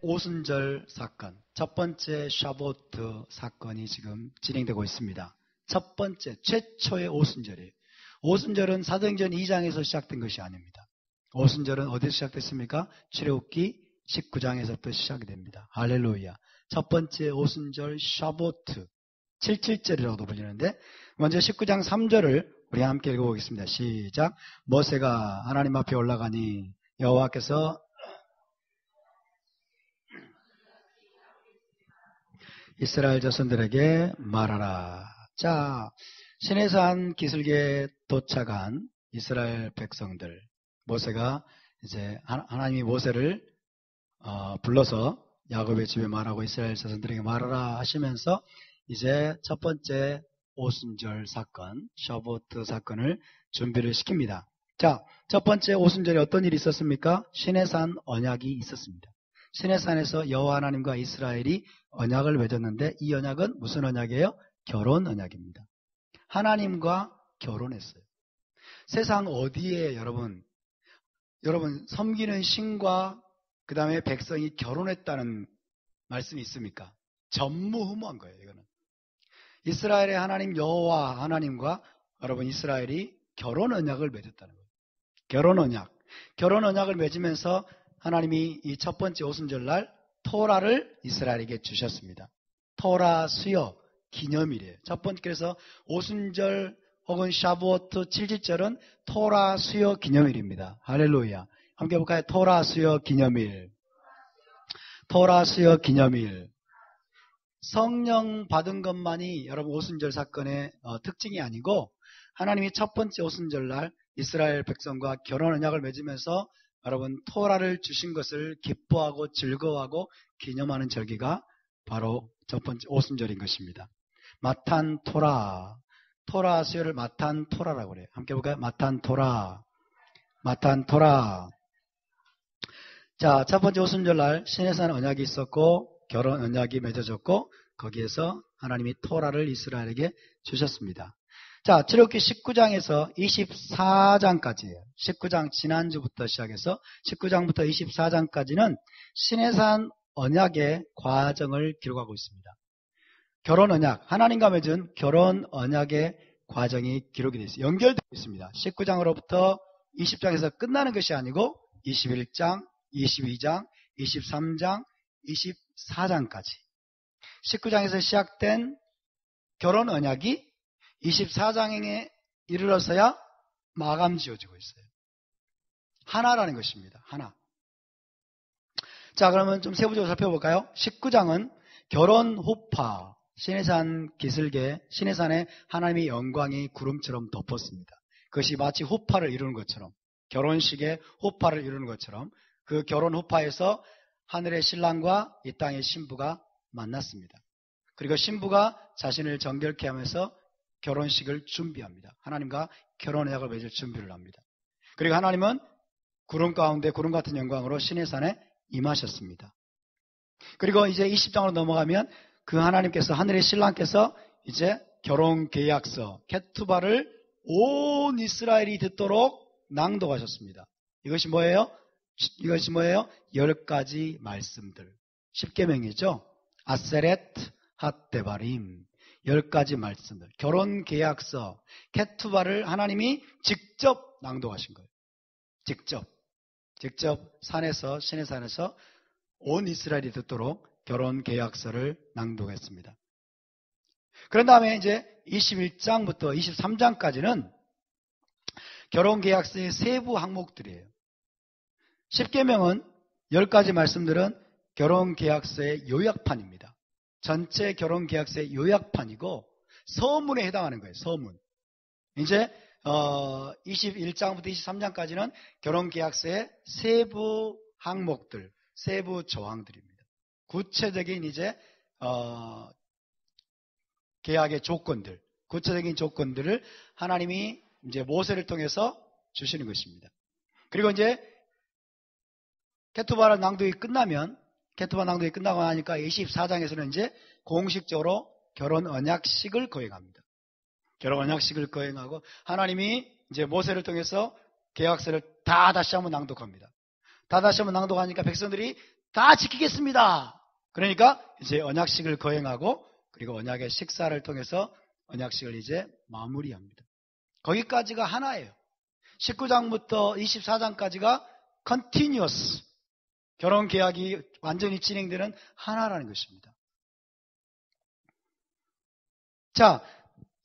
오순절 사건, 첫 번째 샤보트 사건이 지금 진행되고 있습니다. 첫 번째, 최초의 오순절이에요. 오순절은 사도행전 2장에서 시작된 것이 아닙니다. 오순절은 어디서 시작됐습니까? 출애굽기 19장에서부터 시작이 됩니다. 할렐루야. 첫 번째 오순절 샤보트, 77절이라고도 불리는데, 먼저 19장 3절을 우리 함께 읽어보겠습니다. 시작. 모세가 하나님 앞에 올라가니 여호와께서 이스라엘 자손들에게 말하라. 자, 시내산 기슭에 도착한 이스라엘 백성들, 모세가 이제 하나님이 모세를 불러서 야곱의 집에 말하고 이스라엘 자손들에게 말하라 하시면서 이제 첫 번째 오순절 사건, 샤보트 사건을 준비를 시킵니다. 자, 첫 번째 오순절에 어떤 일이 있었습니까? 시내산 언약이 있었습니다. 시내산에서 여호와 하나님과 이스라엘이 언약을 맺었는데, 이 언약은 무슨 언약이에요? 결혼 언약입니다. 하나님과 결혼했어요. 세상 어디에 여러분 섬기는 신과 그 다음에 백성이 결혼했다는 말씀이 있습니까? 전무후무한 거예요. 이거는 이스라엘의 하나님 여호와 하나님과 여러분 이스라엘이 결혼 언약을 맺었다는 거예요. 결혼 언약을 맺으면서 하나님이 이 첫 번째 오순절 날 토라를 이스라엘에게 주셨습니다. 토라 수여 기념일이에요. 첫 번째, 그래서 오순절 혹은 샤부오트 7지절은 토라 수여 기념일입니다. 할렐루야. 함께 볼까요? 토라 수여 기념일. 토라 수여 기념일. 성령 받은 것만이 여러분 오순절 사건의 특징이 아니고, 하나님이 첫 번째 오순절 날 이스라엘 백성과 결혼 언약을 맺으면서 여러분 토라를 주신 것을 기뻐하고 즐거워하고 기념하는 절기가 바로 첫 번째 오순절인 것입니다. 마탄 토라, 토라 수요를 마탄 토라라고 그래요. 함께 볼까요? 마탄 토라, 마탄 토라. 자, 첫 번째 오순절 날 시내산 언약이 있었고 결혼 언약이 맺어졌고, 거기에서 하나님이 토라를 이스라엘에게 주셨습니다. 자, 출애굽기 19장에서 24장까지예요. 19장 지난주부터 시작해서 19장부터 24장까지는 시내산 언약의 과정을 기록하고 있습니다. 결혼 언약, 하나님과 맺은 결혼 언약의 과정이 기록이 되어 있어요. 연결되어 있습니다. 19장으로부터 20장에서 끝나는 것이 아니고 21장, 22장, 23장, 24장까지 19장에서 시작된 결혼 언약이 24장에 이르러서야 마감 지어지고 있어요. 하나라는 것입니다. 하나. 자, 그러면 좀 세부적으로 살펴볼까요? 19장은 결혼 호파, 시내산 기슭에 시내산에 하나님의 영광이 구름처럼 덮었습니다. 그것이 마치 호파를 이루는 것처럼, 결혼식의 호파를 이루는 것처럼 그 결혼 호파에서 하늘의 신랑과 이 땅의 신부가 만났습니다. 그리고 신부가 자신을 정결케 하면서 결혼식을 준비합니다. 하나님과 결혼 언약을 맺을 준비를 합니다. 그리고 하나님은 구름 가운데 구름 같은 영광으로 시내산에 임하셨습니다. 그리고 이제 20장으로 넘어가면 그 하나님께서, 하늘의 신랑께서 이제 결혼 계약서 케투바를 온 이스라엘이 듣도록 낭독하셨습니다. 이것이 뭐예요? 10가지 말씀들. 10계명이죠. 아세렛 핫데바림. 10가지 말씀들. 결혼 계약서 케투바를 하나님이 직접 낭독하신 거예요. 직접 산에서, 시내산에서 온 이스라엘이 듣도록 결혼 계약서를 낭독했습니다. 그런 다음에 이제 21장부터 23장까지는 결혼 계약서의 세부 항목들이에요. 10계명은 10가지 말씀들은 결혼 계약서의 요약판입니다. 전체 결혼 계약서의 요약판이고 서문에 해당하는 거예요. 서문. 이제 21장부터 23장까지는 결혼 계약서의 세부 항목들, 세부 조항들입니다. 구체적인 이제 계약의 조건들, 구체적인 조건들을 하나님이 이제 모세를 통해서 주시는 것입니다. 그리고 이제 케투바 낭독이 끝나고 나니까 24장에서는 이제 공식적으로 결혼 언약식을 거행합니다. 결혼 언약식을 거행하고 하나님이 이제 모세를 통해서 계약서를 다 다시 한번 낭독합니다. 다 다시 한번 낭독하니까 백성들이 다 지키겠습니다. 그러니까 이제 언약식을 거행하고 그리고 언약의 식사를 통해서 언약식을 이제 마무리합니다. 거기까지가 하나예요. 19장부터 24장까지가 continuous, 결혼 계약이 완전히 진행되는 하나라는 것입니다. 자,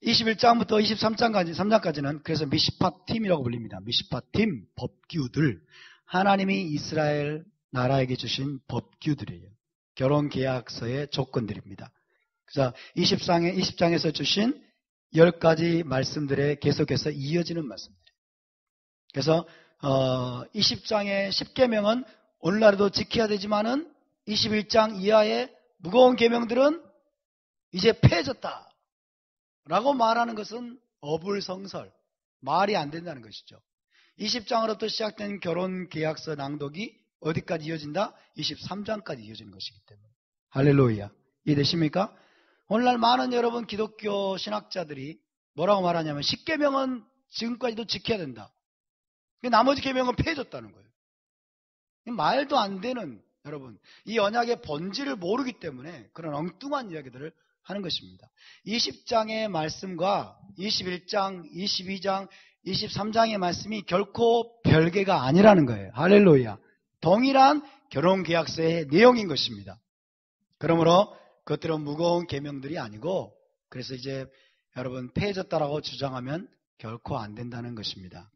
21장부터 3장까지는 그래서 미시파팀이라고 불립니다. 미시파팀, 법규들. 하나님이 이스라엘 나라에게 주신 법규들이에요. 결혼 계약서의 조건들입니다. 그래서 20장에서 주신 10가지 말씀들에 계속해서 이어지는 말씀들. 그래서 20장의 10계명은 오늘날에도 지켜야 되지만은 21장 이하의 무거운 계명들은 이제 폐해졌다 라고 말하는 것은 어불성설, 말이 안 된다는 것이죠. 20장으로부터 시작된 결혼 계약서 낭독이 어디까지 이어진다? 23장까지 이어지는 것이기 때문에. 할렐루야. 이해되십니까? 오늘날 많은 여러분 기독교 신학자들이 뭐라고 말하냐면 10계명은 지금까지도 지켜야 된다. 나머지 계명은 폐해졌다는 거예요. 말도 안 되는, 여러분, 이 언약의 본질을 모르기 때문에 그런 엉뚱한 이야기들을 하는 것입니다. 20장의 말씀과 21장, 22장, 23장의 말씀이 결코 별개가 아니라는 거예요. 할렐루야. 동일한 결혼계약서의 내용인 것입니다. 그러므로 그것들은 무거운 계명들이 아니고, 그래서 이제 여러분 폐해졌다라고 주장하면 결코 안 된다는 것입니다.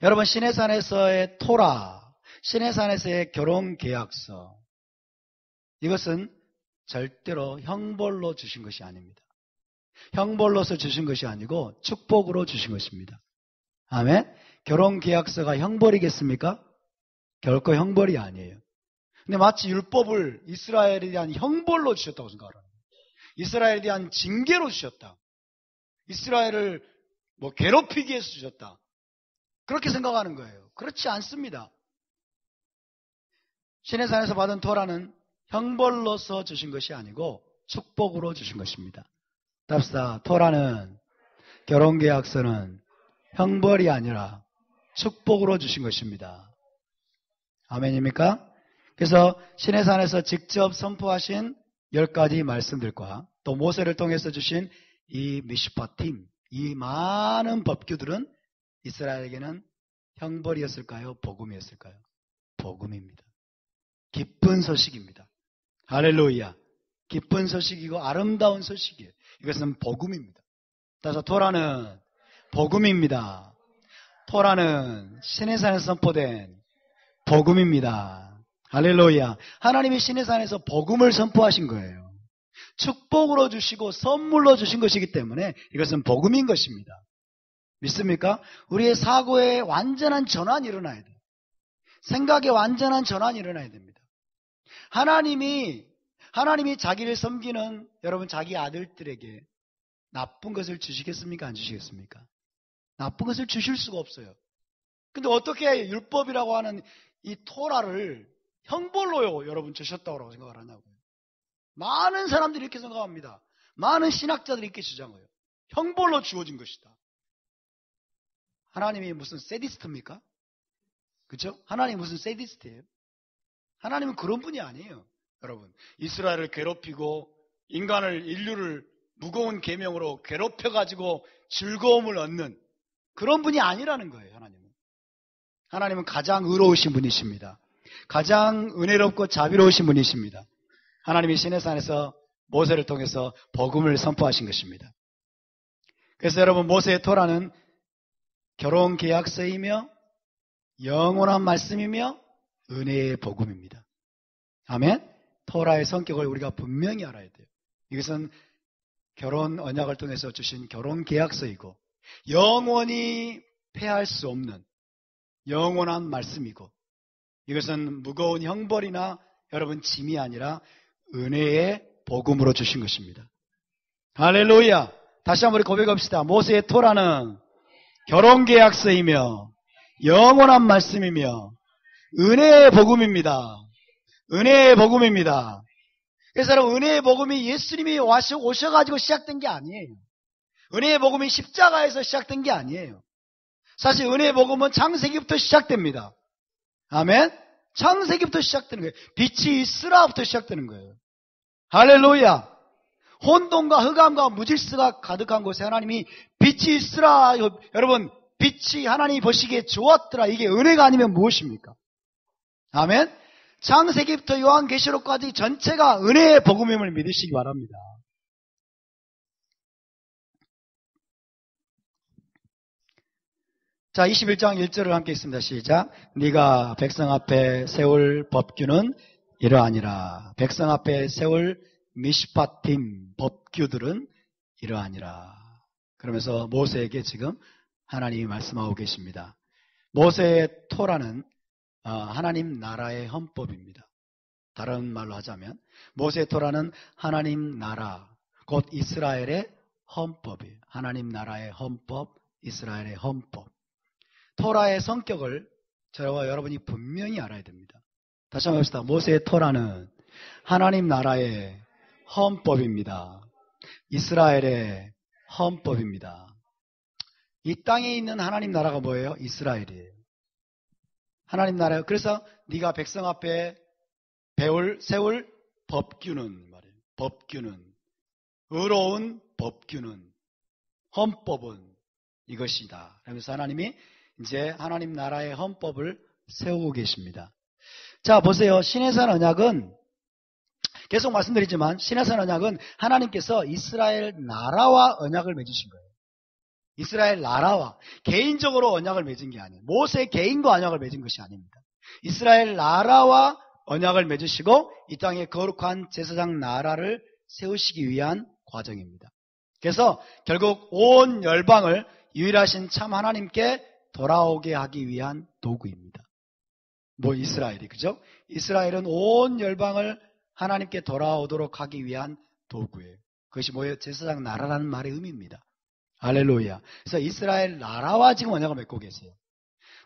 여러분, 시내산에서의 토라, 시내산에서의 결혼계약서, 이것은 절대로 형벌로 주신 것이 아닙니다. 형벌로서 주신 것이 아니고 축복으로 주신 것입니다. 아멘? 결혼계약서가 형벌이겠습니까? 결코 형벌이 아니에요. 근데 마치 율법을 이스라엘에 대한 형벌로 주셨다고 생각하는 거예요. 이스라엘에 대한 징계로 주셨다. 이스라엘을 괴롭히기 위해서 주셨다. 그렇게 생각하는 거예요. 그렇지 않습니다. 시내산에서 받은 토라는 형벌로서 주신 것이 아니고 축복으로 주신 것입니다. 답시다. 토라는, 결혼계약서는 형벌이 아니라 축복으로 주신 것입니다. 아멘입니까? 그래서 시내산에서 직접 선포하신 10가지 말씀들과 또 모세를 통해서 주신 이 미슈파팀, 이 많은 법규들은 이스라엘에게는 형벌이었을까요? 복음이었을까요? 복음입니다. 기쁜 소식입니다. 할렐루야. 기쁜 소식이고 아름다운 소식이에요. 이것은 복음입니다. 따라서 토라는 복음입니다. 토라는 시내산에서 선포된 복음입니다. 할렐루야. 하나님이 시내산에서 복음을 선포하신 거예요. 축복으로 주시고 선물로 주신 것이기 때문에 이것은 복음인 것입니다. 믿습니까? 우리의 사고에 완전한 전환이 일어나야 돼요. 생각에 완전한 전환이 일어나야 됩니다. 하나님이 자기를 섬기는 여러분 자기 아들들에게 나쁜 것을 주시겠습니까? 안 주시겠습니까? 나쁜 것을 주실 수가 없어요. 근데 어떻게 율법이라고 하는 이 토라를 형벌로요 여러분 주셨다고 생각을 하냐고요. 많은 사람들이 이렇게 생각합니다. 많은 신학자들이 이렇게 주장해요. 형벌로 주어진 것이다. 하나님이 무슨 세디스트입니까? 그렇죠? 하나님이 무슨 세디스트예요? 하나님은 그런 분이 아니에요. 여러분, 이스라엘을 괴롭히고 인류를 무거운 계명으로 괴롭혀가지고 즐거움을 얻는 그런 분이 아니라는 거예요. 하나님은 가장 의로우신 분이십니다. 가장 은혜롭고 자비로우신 분이십니다. 하나님이 시내산에서 모세를 통해서 복음을 선포하신 것입니다. 그래서 여러분, 모세의 토라는 결혼계약서이며 영원한 말씀이며 은혜의 복음입니다. 아멘? 토라의 성격을 우리가 분명히 알아야 돼요. 이것은 결혼 언약을 통해서 주신 결혼계약서이고 영원히 폐할 수 없는 영원한 말씀이고 이것은 무거운 형벌이나 여러분 짐이 아니라 은혜의 복음으로 주신 것입니다. 할렐루야. 다시 한번 고백합시다. 모세의 토라는 결혼계약서이며 영원한 말씀이며 은혜의 복음입니다. 은혜의 복음입니다. 그래서 여러분, 은혜의 복음이 예수님이 오셔가지고 시작된 게 아니에요. 은혜의 복음이 십자가에서 시작된 게 아니에요. 사실 은혜의 복음은 창세기부터 시작됩니다. 아멘? 창세기부터 시작되는 거예요. 빛이 있으라부터 시작되는 거예요. 할렐루야. 혼돈과 흑암과 무질서가 가득한 곳에 하나님이 빛이 있으라. 여러분, 빛이 하나님이 보시기에 좋았더라. 이게 은혜가 아니면 무엇입니까? 아멘. 창세기부터 요한계시록까지 전체가 은혜의 복음임을 믿으시기 바랍니다. 자, 21장 1절을 함께 읽습니다. 시작. 네가 백성 앞에 세울 법규는 이러하니라. 백성 앞에 세울 미슈파팀 법규들은 이러하니라. 그러면서 모세에게 지금 하나님이 말씀하고 계십니다. 모세의 토라는 하나님 나라의 헌법입니다. 다른 말로 하자면 모세의 토라는 하나님 나라, 곧 이스라엘의 헌법이에요. 하나님 나라의 헌법, 이스라엘의 헌법. 토라의 성격을 저와 여러분이 분명히 알아야 됩니다. 다시 한번 봅시다. 모세의 토라는 하나님 나라의 헌법입니다. 이스라엘의 헌법입니다. 이 땅에 있는 하나님 나라가 뭐예요? 이스라엘이에요. 하나님 나라예요. 그래서 네가 백성 앞에 세울 법규는 말이에요. 법규는, 의로운 법규는, 헌법은 이것이다. 그러면서 하나님이 이제 하나님 나라의 헌법을 세우고 계십니다. 자, 보세요. 시내산 언약은 계속 말씀드리지만 시내산 언약은 하나님께서 이스라엘 나라와 언약을 맺으신 거예요. 이스라엘 나라와 개인적으로 언약을 맺은 게 아니에요. 모세 개인과 언약을 맺은 것이 아닙니다. 이스라엘 나라와 언약을 맺으시고 이 땅에 거룩한 제사장 나라를 세우시기 위한 과정입니다. 그래서 결국 온 열방을 유일하신 참 하나님께 돌아오게 하기 위한 도구입니다. 이스라엘이, 그죠? 이스라엘은 온 열방을 하나님께 돌아오도록 하기 위한 도구예요. 그것이 뭐예요? 제사장 나라라는 말의 의미입니다. 할렐루야. 그래서 이스라엘 나라와 지금 언약을 맺고 계세요.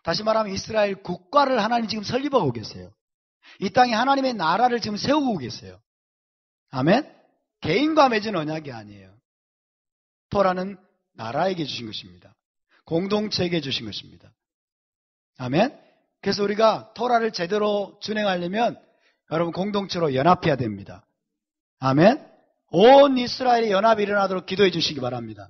다시 말하면 이스라엘 국가를 하나님 지금 설립하고 계세요. 이 땅에 하나님의 나라를 지금 세우고 계세요. 아멘? 개인과 맺은 언약이 아니에요. 토라는 나라에게 주신 것입니다. 공동체에게 주신 것입니다. 아멘? 그래서 우리가 토라를 제대로 준행하려면 여러분 공동체로 연합해야 됩니다. 아멘? 온 이스라엘의 연합이 일어나도록 기도해 주시기 바랍니다.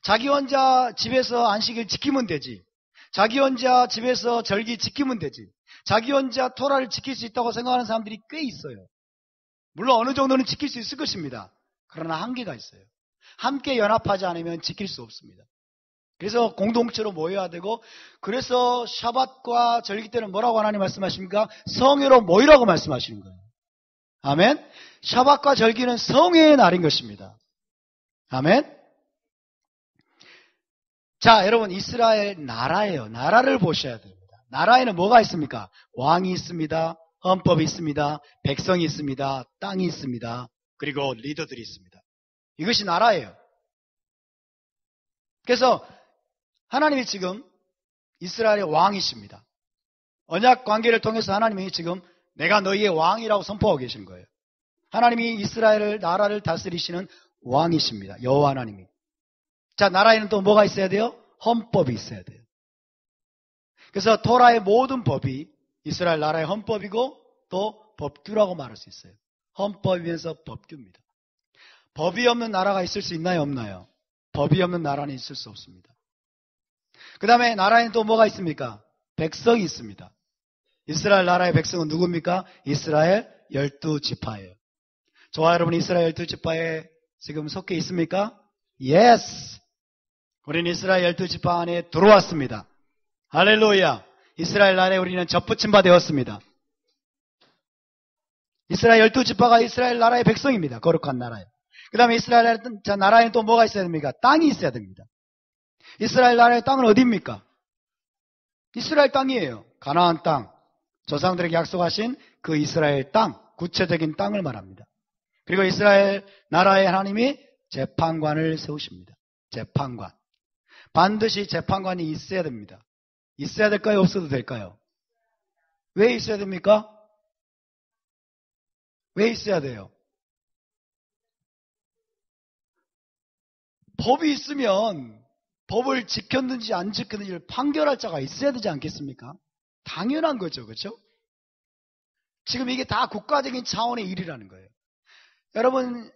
자기 혼자 집에서 안식일 지키면 되지. 자기 혼자 집에서 절기 지키면 되지. 자기 혼자 토라를 지킬 수 있다고 생각하는 사람들이 꽤 있어요. 물론 어느 정도는 지킬 수 있을 것입니다. 그러나 한계가 있어요. 함께 연합하지 않으면 지킬 수 없습니다. 그래서 공동체로 모여야 되고, 그래서 샤밧과 절기 때는 뭐라고 하나님 말씀하십니까? 성회로 모이라고 말씀하시는 거예요. 아멘? 샤밧과 절기는 성회의 날인 것입니다. 아멘? 자, 여러분, 이스라엘 나라예요. 나라를 보셔야 됩니다. 나라에는 뭐가 있습니까? 왕이 있습니다. 헌법이 있습니다. 백성이 있습니다. 땅이 있습니다. 그리고 리더들이 있습니다. 이것이 나라예요. 그래서 하나님이 지금 이스라엘의 왕이십니다. 언약 관계를 통해서 하나님이 지금 내가 너희의 왕이라고 선포하고 계신 거예요. 하나님이 이스라엘을 나라를 다스리시는 왕이십니다. 여호와 하나님이. 자, 나라에는 또 뭐가 있어야 돼요? 헌법이 있어야 돼요. 그래서 토라의 모든 법이 이스라엘 나라의 헌법이고 또 법규라고 말할 수 있어요. 헌법이면서 법규입니다. 법이 없는 나라가 있을 수 있나요? 없나요? 법이 없는 나라는 있을 수 없습니다. 그 다음에 나라에는 또 뭐가 있습니까? 백성이 있습니다. 이스라엘 나라의 백성은 누굽니까? 이스라엘 12지파예요. 저와 여러분 이스라엘 12지파에 지금 속해 있습니까? Yes! 우리는 이스라엘 12지파 안에 들어왔습니다. 할렐루야! 이스라엘 나라에 우리는 접붙임 바 되었습니다. 이스라엘 12지파가 이스라엘 나라의 백성입니다. 거룩한 나라에. 그 다음에 이스라엘 나라에는 또 뭐가 있어야 됩니까? 땅이 있어야 됩니다. 이스라엘 나라의 땅은 어디입니까? 이스라엘 땅이에요. 가나안 땅. 조상들에게 약속하신 그 이스라엘 땅, 구체적인 땅을 말합니다. 그리고 이스라엘 나라의 하나님이 재판관을 세우십니다. 재판관. 반드시 재판관이 있어야 됩니다. 있어야 될까요? 없어도 될까요? 왜 있어야 됩니까? 왜 있어야 돼요? 법이 있으면 법을 지켰는지 안 지켰는지를 판결할 자가 있어야 되지 않겠습니까? 당연한 거죠. 그렇죠? 지금 이게 다 국가적인 차원의 일이라는 거예요. 여러분,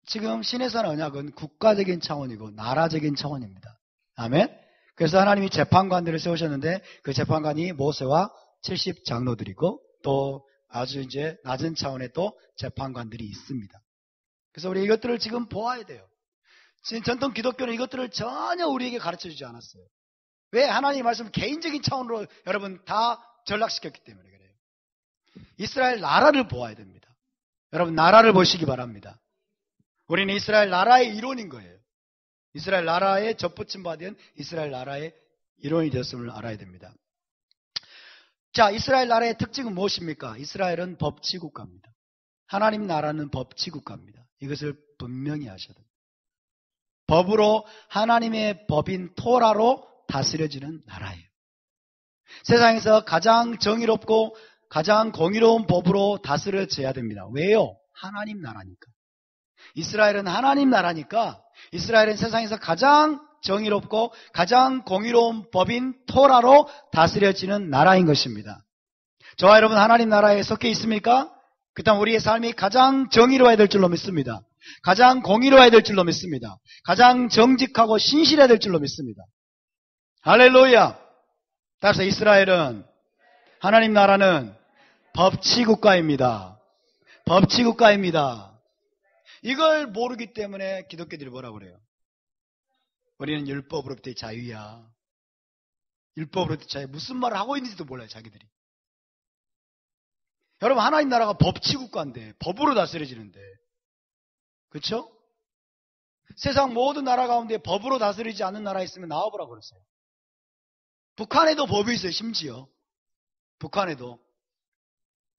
지금 시내산 언약은 국가적인 차원이고 나라적인 차원입니다. 아멘? 그래서 하나님이 재판관들을 세우셨는데 그 재판관이 모세와 70 장로들이고 또 아주 이제 낮은 차원의 또 재판관들이 있습니다. 그래서 우리 이것들을 지금 보아야 돼요. 지금 전통 기독교는 이것들을 전혀 우리에게 가르쳐 주지 않았어요. 왜? 하나님의 말씀 개인적인 차원으로 여러분 다 전락시켰기 때문에 그래요. 이스라엘 나라를 보아야 됩니다. 여러분 나라를 보시기 바랍니다. 우리는 이스라엘 나라의 일원인 거예요. 이스라엘 나라에 접붙임 받은 이스라엘 나라의 일원이 되었음을 알아야 됩니다. 자, 이스라엘 나라의 특징은 무엇입니까? 이스라엘은 법치국가입니다. 하나님 나라는 법치국가입니다. 이것을 분명히 아셔야 됩니다. 법으로 하나님의 법인 토라로 다스려지는 나라예요. 세상에서 가장 정의롭고 가장 공의로운 법으로 다스려져야 됩니다. 왜요? 하나님 나라니까. 이스라엘은 하나님 나라니까 이스라엘은 세상에서 가장 정의롭고 가장 공의로운 법인 토라로 다스려지는 나라인 것입니다. 저와 여러분 하나님 나라에 속해 있습니까? 그렇다면 우리의 삶이 가장 정의로워야 될 줄로 믿습니다. 가장 공의로워야 될 줄로 믿습니다. 가장 정직하고 신실해야 될 줄로 믿습니다. 할렐루야. 따라서 이스라엘은 하나님 나라는 법치국가입니다. 법치국가입니다. 이걸 모르기 때문에 기독교들이 뭐라고 그래요? 우리는 율법으로부터의 자유야. 율법으로부터의 자유. 무슨 말을 하고 있는지도 몰라요, 자기들이. 여러분, 하나님 나라가 법치국가인데, 법으로 다스려지는데. 그렇죠? 세상 모든 나라 가운데 법으로 다스리지 않는 나라 있으면 나와보라고 그랬어요. 북한에도 법이 있어요, 심지어. 북한에도.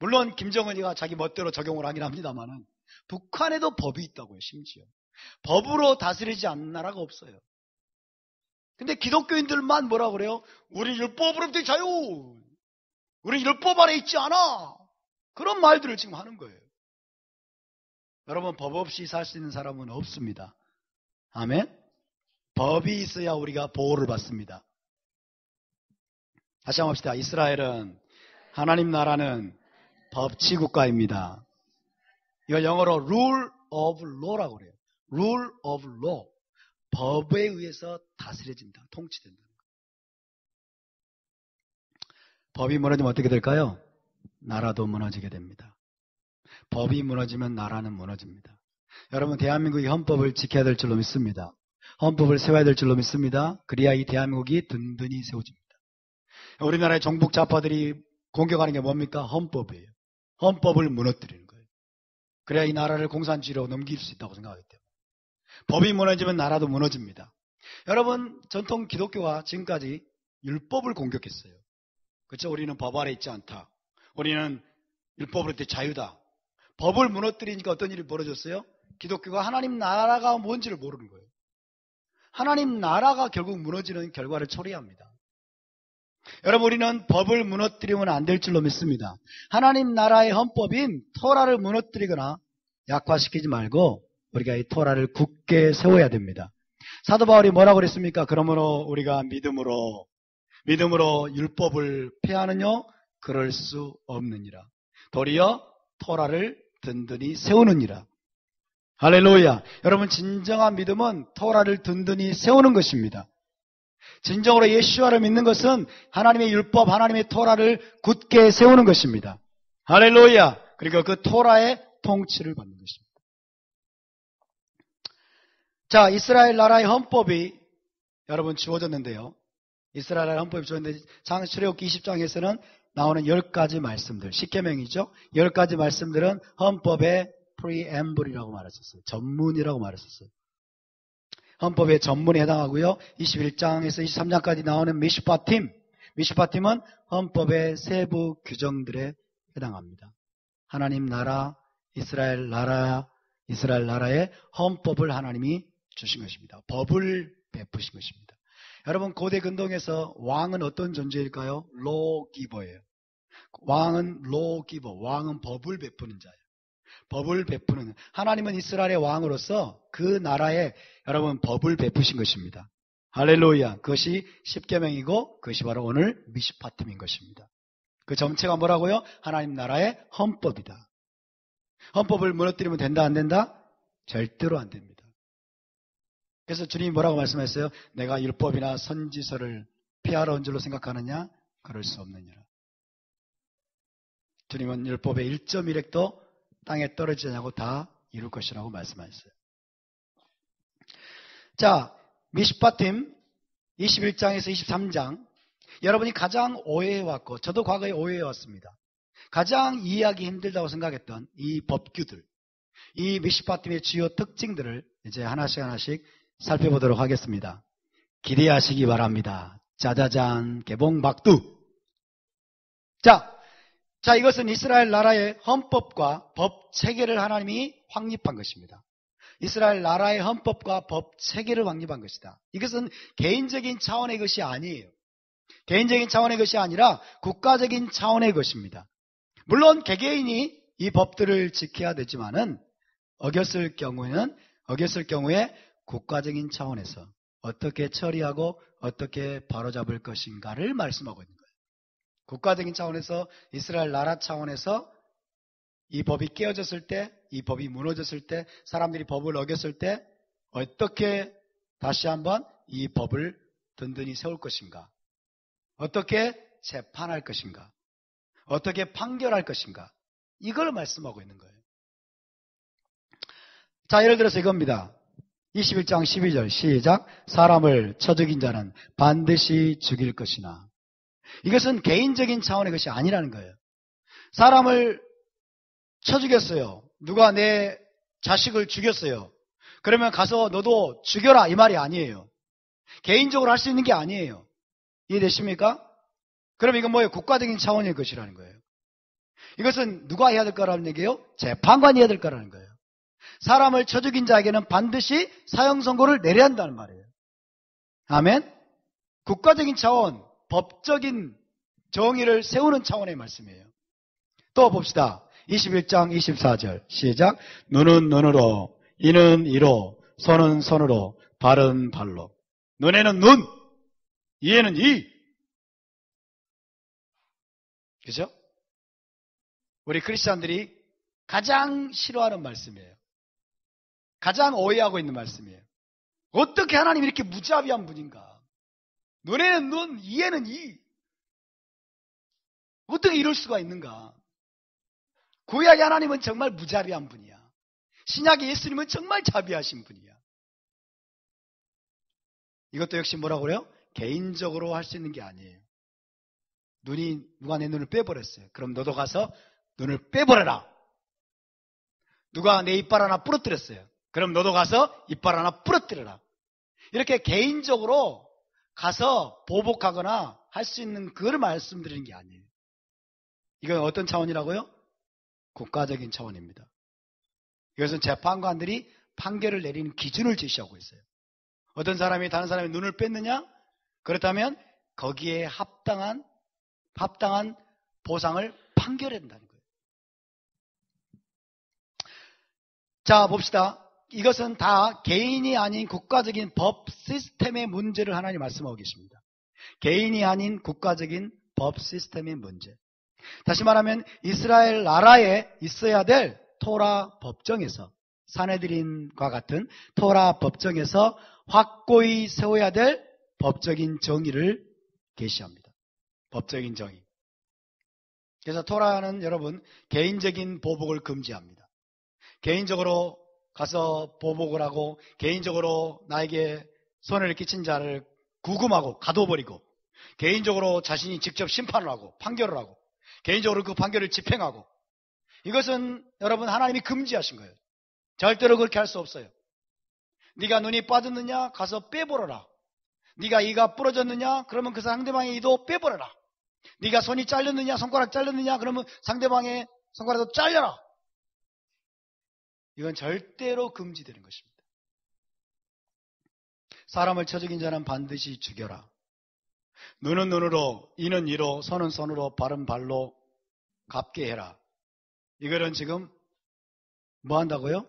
물론 김정은이가 자기 멋대로 적용을 하긴 합니다만은 북한에도 법이 있다고요, 심지어. 법으로 다스리지 않는 나라가 없어요. 근데 기독교인들만 뭐라고 그래요? 우리 율법으로부터의 자유. 우리 율법 안에 있지 않아. 그런 말들을 지금 하는 거예요. 여러분, 법 없이 살 수 있는 사람은 없습니다. 아멘? 법이 있어야 우리가 보호를 받습니다. 다시 한번 합시다. 이스라엘은 하나님 나라는 법치국가입니다. 이걸 영어로 rule of law라고 그래요. rule of law. 법에 의해서 다스려진다. 통치된다. 법이 무너지면 어떻게 될까요? 나라도 무너지게 됩니다. 법이 무너지면 나라는 무너집니다. 여러분, 대한민국이 헌법을 지켜야 될 줄로 믿습니다. 헌법을 세워야 될 줄로 믿습니다. 그래야 이 대한민국이 든든히 세워집니다. 우리나라의 종북 좌파들이 공격하는 게 뭡니까? 헌법이에요. 헌법을 무너뜨리는 거예요. 그래야 이 나라를 공산주의로 넘길 수 있다고 생각하기 때문에. 법이 무너지면 나라도 무너집니다. 여러분, 전통 기독교가 지금까지 율법을 공격했어요. 그렇죠? 우리는 법 아래 있지 않다. 우리는 율법으로부터 자유다. 법을 무너뜨리니까 어떤 일이 벌어졌어요? 기독교가 하나님 나라가 뭔지를 모르는 거예요. 하나님 나라가 결국 무너지는 결과를 초래합니다. 여러분, 우리는 법을 무너뜨리면 안 될 줄로 믿습니다. 하나님 나라의 헌법인 토라를 무너뜨리거나 약화시키지 말고 우리가 이 토라를 굳게 세워야 됩니다. 사도 바울이 뭐라고 그랬습니까? 그러므로 우리가 믿음으로 율법을 폐하느뇨? 그럴 수 없느니라. 도리어 토라를 든든히 세우느니라. 할렐루야. 여러분, 진정한 믿음은 토라를 든든히 세우는 것입니다. 진정으로 예수와를 믿는 것은 하나님의 율법, 하나님의 토라를 굳게 세우는 것입니다. 할렐루야. 그리고 그 토라의 통치를 받는 것입니다. 자, 이스라엘 나라의 헌법이 여러분 주어졌는데요. 이스라엘 나라의 헌법이 주어졌는데 창세기 20장에서는 나오는 10가지 말씀들, 10계명이죠. 10가지 말씀들은 헌법의 preamble이라고 말했었어요. 전문이라고 말했었어요. 헌법의 전문에 해당하고요. 21장에서 23장까지 나오는 미슈파팀은 헌법의 세부 규정들에 해당합니다. 하나님 나라, 이스라엘 나라의 헌법을 하나님이 주신 것입니다. 법을 베푸신 것입니다. 여러분, 고대 근동에서 왕은 어떤 존재일까요? 로기버예요. 왕은 로기버, 왕은 법을 베푸는 자예요. 법을 베푸는, 하나님은 이스라엘의 왕으로서 그 나라에 여러분 법을 베푸신 것입니다. 할렐루야. 그것이 십계명이고 그것이 바로 오늘 미슈파팀인 것입니다. 그 정체가 뭐라고요? 하나님 나라의 헌법이다. 헌법을 무너뜨리면 된다, 안 된다? 절대로 안 됩니다. 그래서 주님이 뭐라고 말씀했어요? 내가 율법이나 선지서를 폐하러 온 줄로 생각하느냐? 그럴 수 없느니라. 주님은 율법의 1.1획도 땅에 떨어지지 않고 다 이룰 것이라고 말씀하셨어요. 자, 미시파팀 21장에서 23장. 여러분이 가장 오해해왔고, 저도 과거에 오해해왔습니다. 가장 이해하기 힘들다고 생각했던 이 법규들, 이 미시파팀의 주요 특징들을 이제 하나씩 살펴보도록 하겠습니다. 기대하시기 바랍니다. 짜자잔, 개봉박두. 자, 이것은 이스라엘 나라의 헌법과 법 체계를 하나님이 확립한 것입니다. 이스라엘 나라의 헌법과 법 체계를 확립한 것이다. 이것은 개인적인 차원의 것이 아니에요. 개인적인 차원의 것이 아니라 국가적인 차원의 것입니다. 물론 개개인이 이 법들을 지켜야 되지만은 어겼을 경우에 국가적인 차원에서 어떻게 처리하고 어떻게 바로잡을 것인가를 말씀하고 있는 거예요. 국가적인 차원에서 이스라엘 나라 차원에서 이 법이 깨어졌을 때, 이 법이 무너졌을 때, 사람들이 법을 어겼을 때 어떻게 다시 한번 이 법을 든든히 세울 것인가, 어떻게 재판할 것인가, 어떻게 판결할 것인가, 이걸 말씀하고 있는 거예요. 자, 예를 들어서 이겁니다. 21장 12절 시작. 사람을 쳐 죽인 자는 반드시 죽일 것이나. 이것은 개인적인 차원의 것이 아니라는 거예요. 사람을 쳐 죽였어요. 누가 내 자식을 죽였어요. 그러면 가서 너도 죽여라, 이 말이 아니에요. 개인적으로 할 수 있는 게 아니에요. 이해되십니까? 그럼 이건 뭐예요? 국가적인 차원의 것이라는 거예요. 이것은 누가 해야 될 거라는 얘기예요? 재판관이 해야 될 거라는 거예요. 사람을 쳐 죽인 자에게는 반드시 사형 선고를 내려야 한다는 말이에요. 아멘? 국가적인 차원, 법적인 정의를 세우는 차원의 말씀이에요. 또 봅시다. 21장 24절 시작. 눈은 눈으로, 이는 이로, 손은 손으로, 발은 발로. 눈에는 눈, 이에는 이. 그죠? 우리 크리스찬들이 가장 싫어하는 말씀이에요. 가장 오해하고 있는 말씀이에요. 어떻게 하나님이 이렇게 무자비한 분인가? 눈에는 눈, 이에는 이. 어떻게 이럴 수가 있는가? 구약의 하나님은 정말 무자비한 분이야. 신약의 예수님은 정말 자비하신 분이야. 이것도 역시 뭐라고 그래요? 개인적으로 할 수 있는 게 아니에요. 누가 내 눈을 빼버렸어요. 그럼 너도 가서 눈을 빼버려라. 누가 내 이빨 하나 부러뜨렸어요. 그럼 너도 가서 이빨 하나 부러뜨려라. 이렇게 개인적으로 가서 보복하거나 할 수 있는 그걸 말씀드리는 게 아니에요. 이건 어떤 차원이라고요? 국가적인 차원입니다. 이것은 재판관들이 판결을 내리는 기준을 제시하고 있어요. 어떤 사람이 다른 사람의 눈을 뺐느냐? 그렇다면 거기에 합당한 보상을 판결한다는 거예요. 자, 봅시다. 이것은 다 개인이 아닌 국가적인 법 시스템의 문제를 하나님 말씀하고 계십니다. 개인이 아닌 국가적인 법 시스템의 문제. 다시 말하면 이스라엘 나라에 있어야 될 토라 법정에서, 사내들인과 같은 토라 법정에서 확고히 세워야 될 법적인 정의를 계시합니다. 법적인 정의. 그래서 토라는 여러분 개인적인 보복을 금지합니다. 개인적으로 가서 보복을 하고 개인적으로 나에게 손해를 끼친 자를 구금하고 가둬버리고 개인적으로 자신이 직접 심판을 하고 판결을 하고 개인적으로 그 판결을 집행하고, 이것은 여러분 하나님이 금지하신 거예요. 절대로 그렇게 할 수 없어요. 네가 눈이 빠졌느냐? 가서 빼버려라. 네가 이가 부러졌느냐? 그러면 그 상대방의 이도 빼버려라. 네가 손이 잘렸느냐? 손가락 잘렸느냐? 그러면 상대방의 손가락도 잘려라. 이건 절대로 금지되는 것입니다. 사람을 쳐 죽인 자는 반드시 죽여라. 눈은 눈으로, 이는 이로, 손은 손으로, 발은 발로 갚게 해라. 이거는 지금 뭐 한다고요?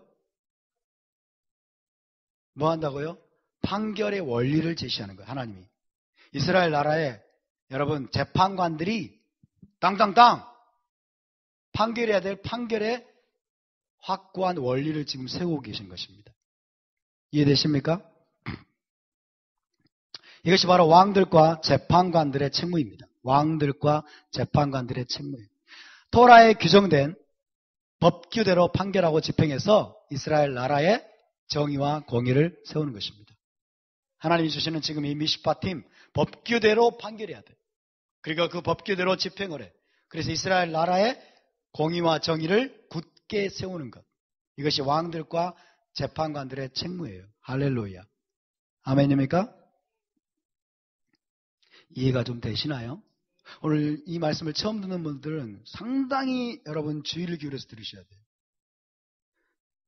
뭐 한다고요? 판결의 원리를 제시하는 거예요. 하나님이. 이스라엘 나라에 여러분 재판관들이 땅땅땅 판결해야 될 판결의 확고한 원리를 지금 세우고 계신 것입니다. 이해되십니까? 이것이 바로 왕들과 재판관들의 책무입니다. 왕들과 재판관들의 책무예요. 토라에 규정된 법규대로 판결하고 집행해서 이스라엘 나라의 정의와 공의를 세우는 것입니다. 하나님이 주시는 지금 이 미시파팀 법규대로 판결해야 돼. 그리고 그 법규대로 집행을 해. 그래서 이스라엘 나라의 공의와 정의를 굳게 세우는 것. 이것이 왕들과 재판관들의 책무예요. 할렐루야. 아멘입니까? 이해가 좀 되시나요? 오늘 이 말씀을 처음 듣는 분들은 상당히 여러분 주의를 기울여서 들으셔야 돼요.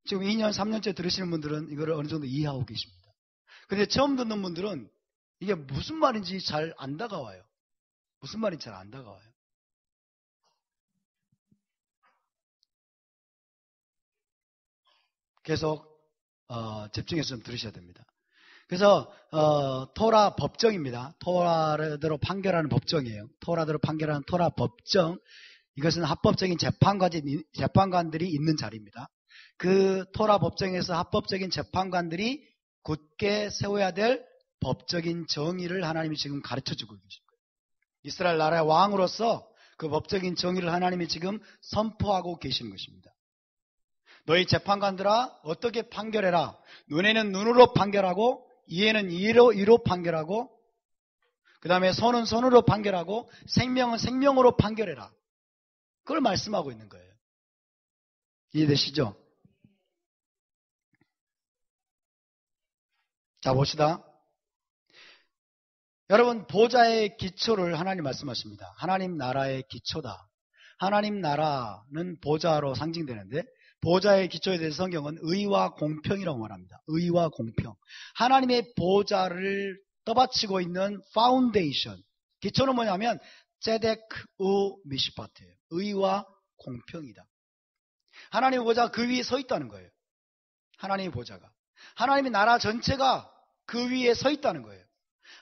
지금 2년, 3년째 들으시는 분들은 이걸 어느 정도 이해하고 계십니다. 근데 처음 듣는 분들은 이게 무슨 말인지 잘 안 다가와요. 무슨 말인지 잘 안 다가와요. 계속 집중해서 좀 들으셔야 됩니다. 그래서 토라 법정입니다. 토라대로 판결하는 법정이에요. 토라대로 판결하는 토라 법정. 이것은 합법적인 재판관들이 있는 자리입니다. 그 토라 법정에서 합법적인 재판관들이 굳게 세워야 될 법적인 정의를 하나님이 지금 가르쳐주고 계신 거예요. 이스라엘 나라의 왕으로서 그 법적인 정의를 하나님이 지금 선포하고 계시는 것입니다. 너희 재판관들아 어떻게 판결해라. 눈에는 눈으로 판결하고 이에는 이로 판결하고 그 다음에 손은 손으로 판결하고 생명은 생명으로 판결해라. 그걸 말씀하고 있는 거예요. 이해되시죠? 자 봅시다. 여러분 보좌의 기초를 하나님 말씀하십니다. 하나님 나라의 기초다. 하나님 나라는 보좌로 상징되는데 보좌의 기초에 대해서 성경은 의와 공평이라고 말합니다. 의와 공평. 하나님의 보좌를 떠받치고 있는 파운데이션. 기초는 뭐냐면 제데크 우 미시파트예요. 의와 공평이다. 하나님의 보좌가 그 위에 서 있다는 거예요. 하나님의 보좌가. 하나님의 나라 전체가 그 위에 서 있다는 거예요.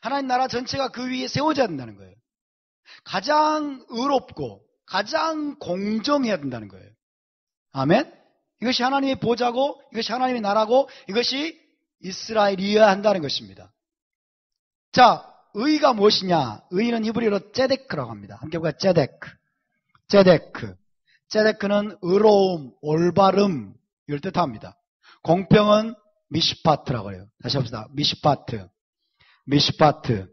하나님 나라 전체가 그 위에 세워져야 된다는 거예요. 가장 의롭고 가장 공정해야 된다는 거예요. 아멘? 이것이 하나님의 보좌고 이것이 하나님의 나라고 이것이 이스라엘이어야 한다는 것입니다. 자, 의가 무엇이냐? 의는 히브리어로 제데크라고 합니다. 함께 볼까요? 제데크. 제데크. 제데크는 의로움, 올바름 이걸 뜻합니다. 공평은 미시파트라고 해요. 다시 합시다. 미시파트. 미시파트.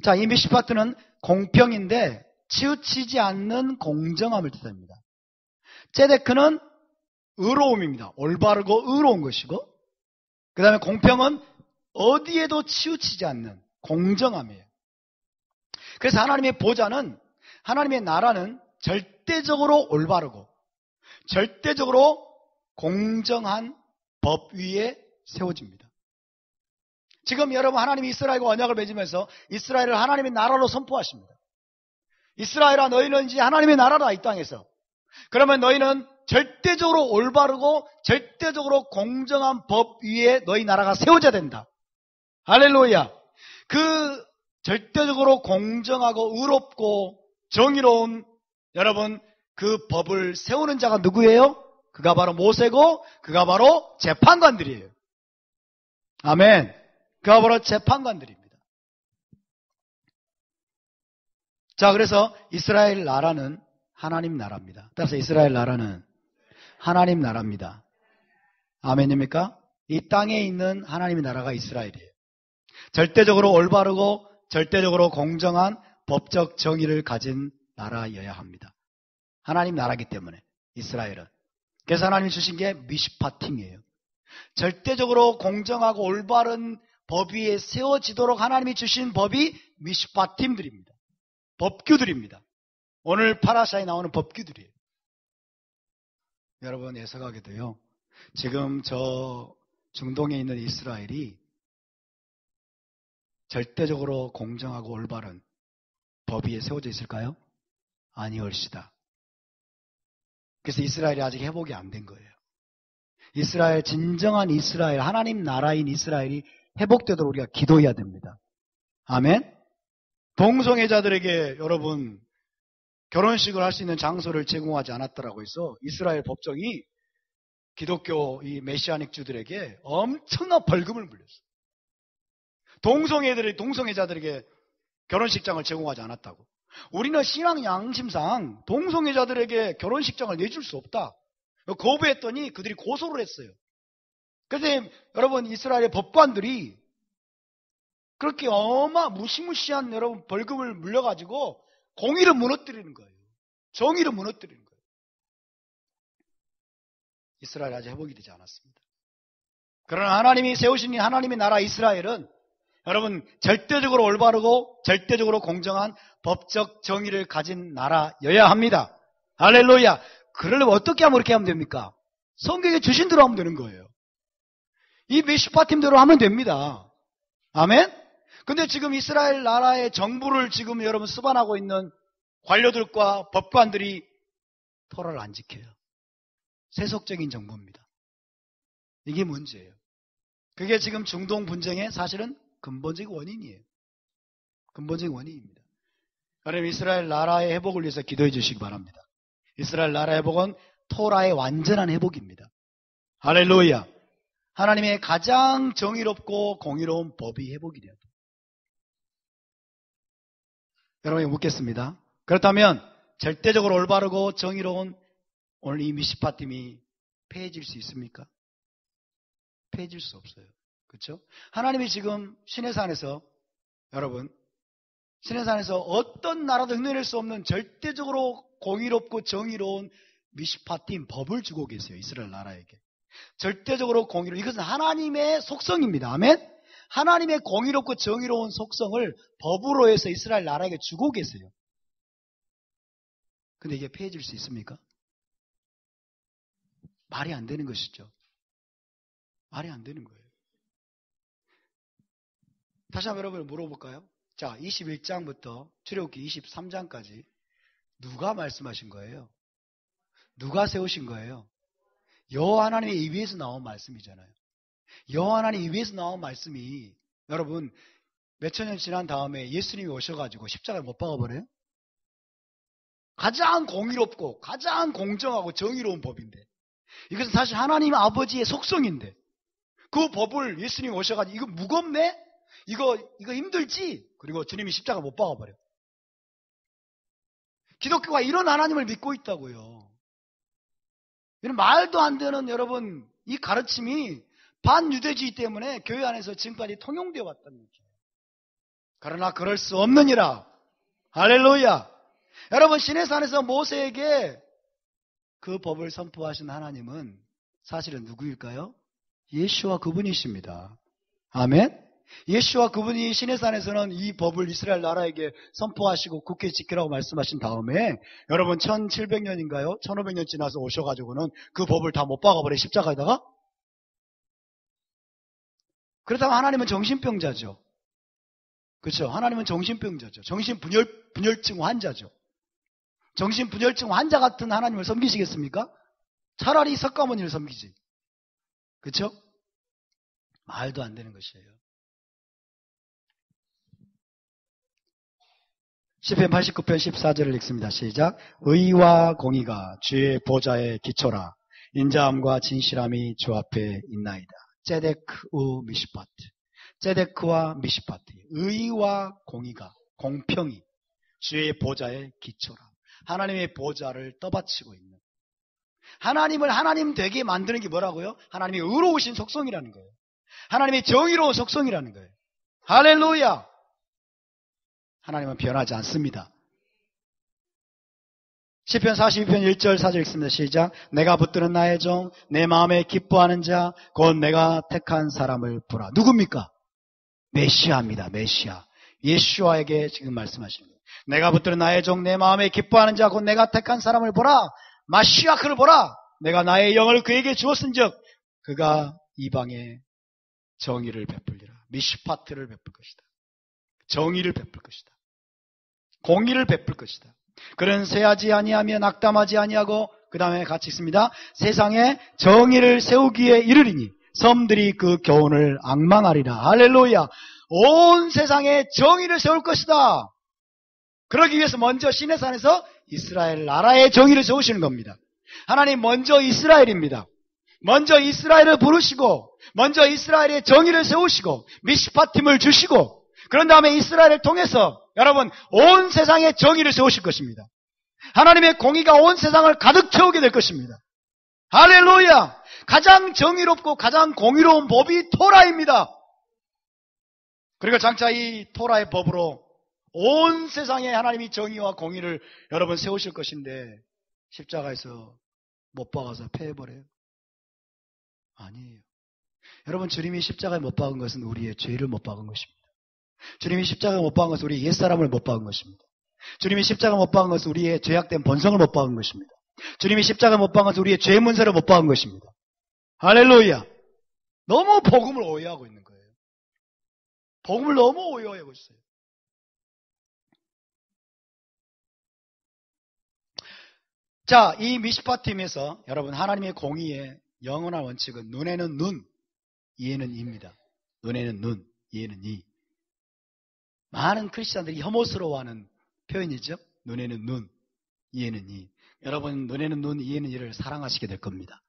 자, 이 미시파트는 공평인데 치우치지 않는 공정함을 뜻합니다. 제데크는 의로움입니다. 올바르고 의로운 것이고 그 다음에 공평은 어디에도 치우치지 않는 공정함이에요. 그래서 하나님의 보좌는 하나님의 나라는 절대적으로 올바르고 절대적으로 공정한 법 위에 세워집니다. 지금 여러분 하나님이 이스라엘과 언약을 맺으면서 이스라엘을 하나님의 나라로 선포하십니다. 이스라엘아 너희는 이제 하나님의 나라다 이 땅에서. 그러면 너희는 절대적으로 올바르고 절대적으로 공정한 법 위에 너희 나라가 세워져야 된다. 할렐루야. 그 절대적으로 공정하고 의롭고 정의로운 여러분 그 법을 세우는 자가 누구예요? 그가 바로 모세고 그가 바로 재판관들이에요. 아멘. 그가 바로 재판관들입니다. 자, 그래서 이스라엘 나라는 하나님 나라입니다. 따라서 이스라엘 나라는 하나님 나라입니다. 아멘입니까? 이 땅에 있는 하나님의 나라가 이스라엘이에요. 절대적으로 올바르고 절대적으로 공정한 법적 정의를 가진 나라여야 합니다. 하나님 나라이기 때문에 이스라엘은. 그래서 하나님이 주신 게 미시파팀이에요. 절대적으로 공정하고 올바른 법 위에 세워지도록 하나님이 주신 법이 미시파팀들입니다. 법규들입니다. 오늘 파라샤에 나오는 법규들이에요. 여러분 예상하게도요. 지금 저 중동에 있는 이스라엘이 절대적으로 공정하고 올바른 법 위에 세워져 있을까요? 아니올시다. 그래서 이스라엘이 아직 회복이 안 된 거예요. 이스라엘, 진정한 이스라엘, 하나님 나라인 이스라엘이 회복되도록 우리가 기도해야 됩니다. 아멘? 동성애자들에게 여러분 결혼식을 할 수 있는 장소를 제공하지 않았다라고 해서 이스라엘 법정이 기독교 이 메시아닉주들에게 엄청난 벌금을 물렸어요. 동성애자들에게 결혼식장을 제공하지 않았다고. 우리는 신앙 양심상 동성애자들에게 결혼식장을 내줄 수 없다. 거부했더니 그들이 고소를 했어요. 그래서 여러분 이스라엘의 법관들이 그렇게 무시무시한 여러분 벌금을 물려가지고 공의를 무너뜨리는 거예요. 정의를 무너뜨리는 거예요. 이스라엘이 아직 회복이 되지 않았습니다. 그러나 하나님이 세우신 하나님의 나라 이스라엘은 여러분 절대적으로 올바르고 절대적으로 공정한 법적 정의를 가진 나라여야 합니다. 할렐루야. 그러려면 어떻게 하면 그렇게 하면 됩니까? 성경에 주신 대로 하면 되는 거예요. 이 미슈파팀대로 하면 됩니다. 아멘? 근데 지금 이스라엘 나라의 정부를 지금 여러분 수반하고 있는 관료들과 법관들이 토라를 안 지켜요. 세속적인 정부입니다. 이게 문제예요. 그게 지금 중동 분쟁의 사실은 근본적인 원인이에요. 근본적인 원인입니다. 여러분 이스라엘 나라의 회복을 위해서 기도해 주시기 바랍니다. 이스라엘 나라의 회복은 토라의 완전한 회복입니다. 할렐루야. 하나님의 가장 정의롭고 공의로운 법이 회복이 되어야 돼요. 여러분에게 묻겠습니다. 그렇다면 절대적으로 올바르고 정의로운 오늘 이 미시파팀이 폐해질 수 있습니까? 폐해질 수 없어요. 그렇죠? 하나님이 지금 시내산에서 여러분 시내산에서 어떤 나라도 흉내낼 수 없는 절대적으로 공의롭고 정의로운 미시파팀 법을 주고 계세요. 이스라엘 나라에게. 절대적으로 공의로 이것은 하나님의 속성입니다. 아멘? 하나님의 공의롭고 정의로운 속성을 법으로 해서 이스라엘 나라에게 주고 계세요. 근데 이게 폐해질 수 있습니까? 말이 안 되는 것이죠. 말이 안 되는 거예요. 다시 한번 여러분을 물어볼까요? 자, 21장부터 출애굽기 23장까지 누가 말씀하신 거예요? 누가 세우신 거예요? 여호와 하나님의 입에서 나온 말씀이잖아요. 여호와 하나님 입에서 나온 말씀이 여러분 몇천 년 지난 다음에 예수님이 오셔가지고 십자가에 못 박아버려요? 가장 공의롭고 가장 공정하고 정의로운 법인데 이것은 사실 하나님 아버지의 속성인데 그 법을 예수님이 오셔가지고 이거 무겁네? 이거 힘들지? 그리고 주님이 십자가 못 박아버려. 기독교가 이런 하나님을 믿고 있다고요. 이런 말도 안 되는 여러분 이 가르침이 반유대주의 때문에 교회 안에서 지금까지 통용되어 왔다는 거죠. 그러나 그럴 수 없느니라. 할렐루야. 여러분 시내산에서 모세에게 그 법을 선포하신 하나님은 사실은 누구일까요? 예수와 그분이십니다. 아멘. 예수와 그분이 시내산에서는 이 법을 이스라엘 나라에게 선포하시고 굳게 지키라고 말씀하신 다음에 여러분 1700년인가요? 1500년 지나서 오셔가지고는 그 법을 다 못 박아버려 십자가에다가? 그렇다면 하나님은 정신병자죠. 그렇죠? 하나님은 정신병자죠. 정신분열증 환자죠. 정신분열증 환자 같은 하나님을 섬기시겠습니까? 차라리 석가모니를 섬기지. 그렇죠? 말도 안 되는 것이에요. 시편 89편 14절을 읽습니다. 시작. 의와 공의가 주의 보좌의 기초라. 인자함과 진실함이 주 앞에 있나이다. ጼ데크 우 미시파트. ጼ데크와 미시파트. 의와 공의가 공평이 주의 보좌의 기초라. 하나님의 보좌를 떠받치고 있는 하나님을 하나님 되게 만드는 게 뭐라고요? 하나님의 의로우신 속성이라는 거예요. 하나님의 정의로운 속성이라는 거예요. 할렐루야. 하나님은 변하지 않습니다. 시편 42편 1절 4절 읽습니다. 시작. 내가 붙드는 나의 종 내 마음에 기뻐하는 자 곧 내가 택한 사람을 보라. 누굽니까? 메시아입니다. 메시아. 예수와에게 지금 말씀하시는 거예요. 내가 붙드는 나의 종 내 마음에 기뻐하는 자 곧 내가 택한 사람을 보라. 마시아 그를 보라. 내가 나의 영을 그에게 주었은즉 그가 이방에 정의를 베풀리라. 미시파트를 베풀 것이다. 정의를 베풀 것이다. 공의를 베풀 것이다. 그는 쇠하지 아니하며 낙담하지 아니하고 그 다음에 같이 있습니다. 세상에 정의를 세우기에 이르리니 섬들이 그 교훈을 앙망하리라. 할렐루야. 온 세상에 정의를 세울 것이다. 그러기 위해서 먼저 시내산에서 이스라엘 나라의 정의를 세우시는 겁니다. 하나님 먼저 이스라엘입니다. 먼저 이스라엘을 부르시고 먼저 이스라엘의 정의를 세우시고 미시파팀을 주시고 그런 다음에 이스라엘을 통해서 여러분 온 세상의 정의를 세우실 것입니다. 하나님의 공의가 온 세상을 가득 채우게 될 것입니다. 할렐루야! 가장 정의롭고 가장 공의로운 법이 토라입니다. 그리고 장차 이 토라의 법으로 온 세상에 하나님이 정의와 공의를 여러분 세우실 것인데 십자가에서 못 박아서 패해버려요? 아니에요. 여러분 주님이 십자가에 못 박은 것은 우리의 죄를 못 박은 것입니다. 주님이 십자가에 못 박은 것은 우리의 옛사람을 못 박은 것입니다. 주님이 십자가에 못 박은 것은 우리의 죄악된 본성을 못 박은 것입니다. 주님이 십자가에 못 박은 것은 우리의 죄 문제를 못 박은 것입니다. 할렐루야! 너무 복음을 오해하고 있는 거예요. 복음을 너무 오해하고 있어요. 자, 이 미시파팀에서 여러분 하나님의 공의의 영원한 원칙은 눈에는 눈, 이에는 이입니다. 눈에는 눈, 이에는 이. 많은 크리스찬들이 혐오스러워하는 표현이죠. 눈에는 눈, 이에는 이. 여러분 눈에는 눈, 이에는 이를 사랑하시게 될 겁니다.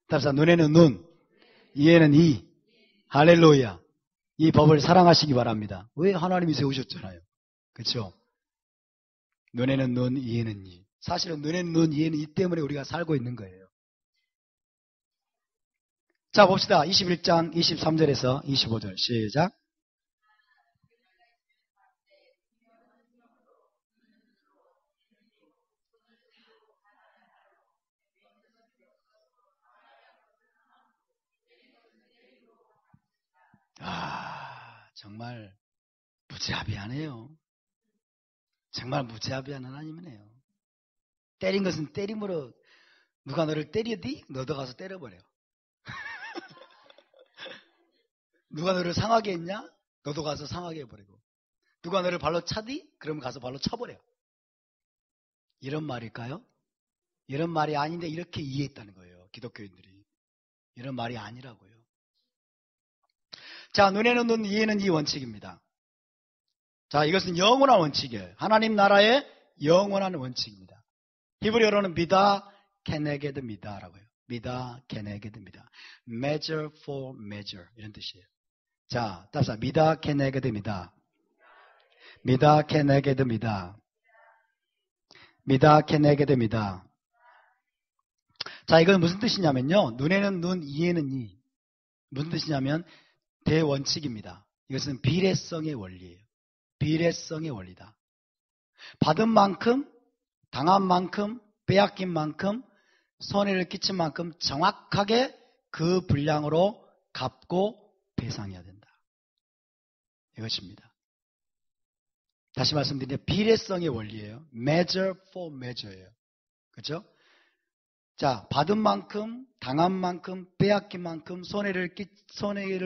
따라서 눈에는 눈, 이에는 이. 할렐루야. 이 법을 사랑하시기 바랍니다. 왜? 하나님이 세우셨잖아요. 그렇죠? 눈에는 눈, 이에는 이. 사실은 눈에는 눈, 이에는 이 때문에 우리가 살고 있는 거예요. 자, 봅시다. 21장 23절에서 25절 시작. 정말 무지하비하네요. 정말 무지하비한 하나님이네요. 때린 것은 때림으로 누가 너를 때리디? 너도 가서 때려버려. 누가 너를 상하게 했냐? 너도 가서 상하게 해버리고. 누가 너를 발로 차디? 그럼 가서 발로 차버려. 이런 말일까요? 이런 말이 아닌데 이렇게 이해했다는 거예요. 기독교인들이. 이런 말이 아니라고요. 자, 눈에는 눈, 이에는 이 원칙입니다. 자, 이것은 영원한 원칙이에요. 하나님 나라의 영원한 원칙입니다. 히브리어로는 미다 케네게드 미다라고 해요. 미다 케네게드 미다. measure for measure 이런 뜻이에요. 자, 따라서 미다 케네게드 미다. 미다 케네게드 미다. 미다 케네게드 미다. 자, 이건 무슨 뜻이냐면요. 눈에는 눈, 이에는 이. 무슨 뜻이냐면 대원칙입니다. 이것은 비례성의 원리예요. 비례성의 원리다. 받은 만큼, 당한 만큼, 빼앗긴 만큼, 손해를 끼친 만큼 정확하게 그 분량으로 갚고 배상해야 된다. 이것입니다. 다시 말씀드리면 비례성의 원리예요. measure for measure예요. 그렇죠? 자, 받은 만큼, 당한 만큼, 빼앗긴 만큼, 손해를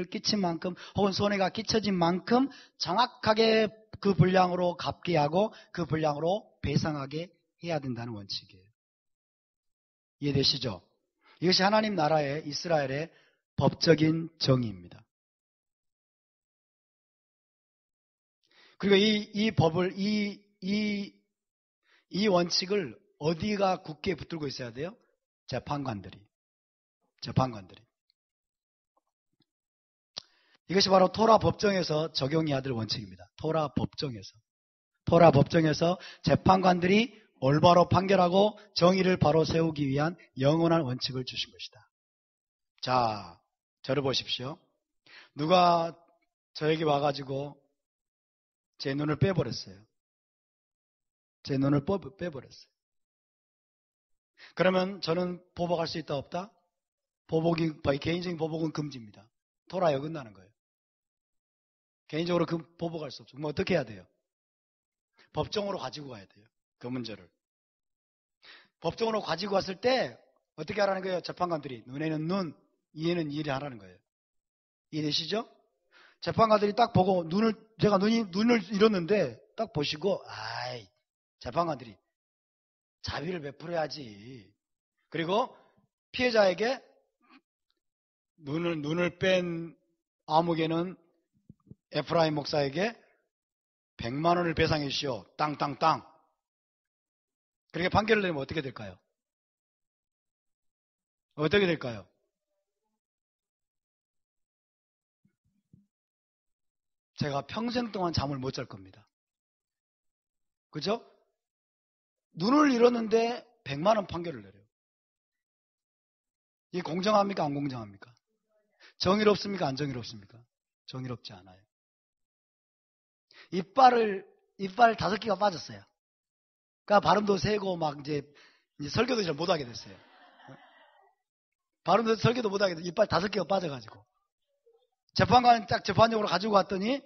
끼친 만큼, 혹은 손해가 끼쳐진 만큼 정확하게 그 분량으로 갚게 하고 그 분량으로 배상하게 해야 된다는 원칙이에요. 이해되시죠? 이것이 하나님 나라의 이스라엘의 법적인 정의입니다. 그리고 이 법을, 이 원칙을 어디가 굳게 붙들고 있어야 돼요? 재판관들이. 이것이 바로 토라 법정에서 적용해야 될 원칙입니다. 토라 법정에서 재판관들이 올바로 판결하고 정의를 바로 세우기 위한 영원한 원칙을 주신 것이다. 자, 저를 보십시오. 누가 저에게 와가지고 제 눈을 빼버렸어요. 제 눈을 빼버렸어요. 그러면 저는 보복할 수 있다 없다? 개인적인 보복은 금지입니다. 토라에 어긋나는 거예요. 개인적으로 보복할 수 없죠. 그럼 어떻게 해야 돼요? 법정으로 가지고 가야 돼요. 그 문제를. 법정으로 가지고 갔을 때 어떻게 하라는 거예요? 재판관들이 눈에는 눈, 이에는 이를 하라는 거예요. 이해되시죠? 재판관들이 딱 보고 제가 눈을 잃었는데 딱 보시고 재판관들이 자비를 베풀어야지. 그리고 피해자에게 눈을 뺀 아무개는 에프라임 목사에게 100만 원을 배상해 주시오. 땅땅땅. 그렇게 판결을 내리면 어떻게 될까요? 어떻게 될까요? 제가 평생 동안 잠을 못 잘 겁니다. 그죠? 눈을 잃었는데 100만 원 판결을 내려요. 이게 공정합니까? 안 공정합니까? 정의롭습니까? 안 정의롭습니까? 정의롭지 않아요. 이빨 5개가 빠졌어요. 그러니까 발음도 세고 막 이제 설교도 잘 못하게 됐어요. 발음도 설교도 못하게 됐어요. 이빨 5개가 빠져가지고. 재판관 딱 재판적으로 가지고 왔더니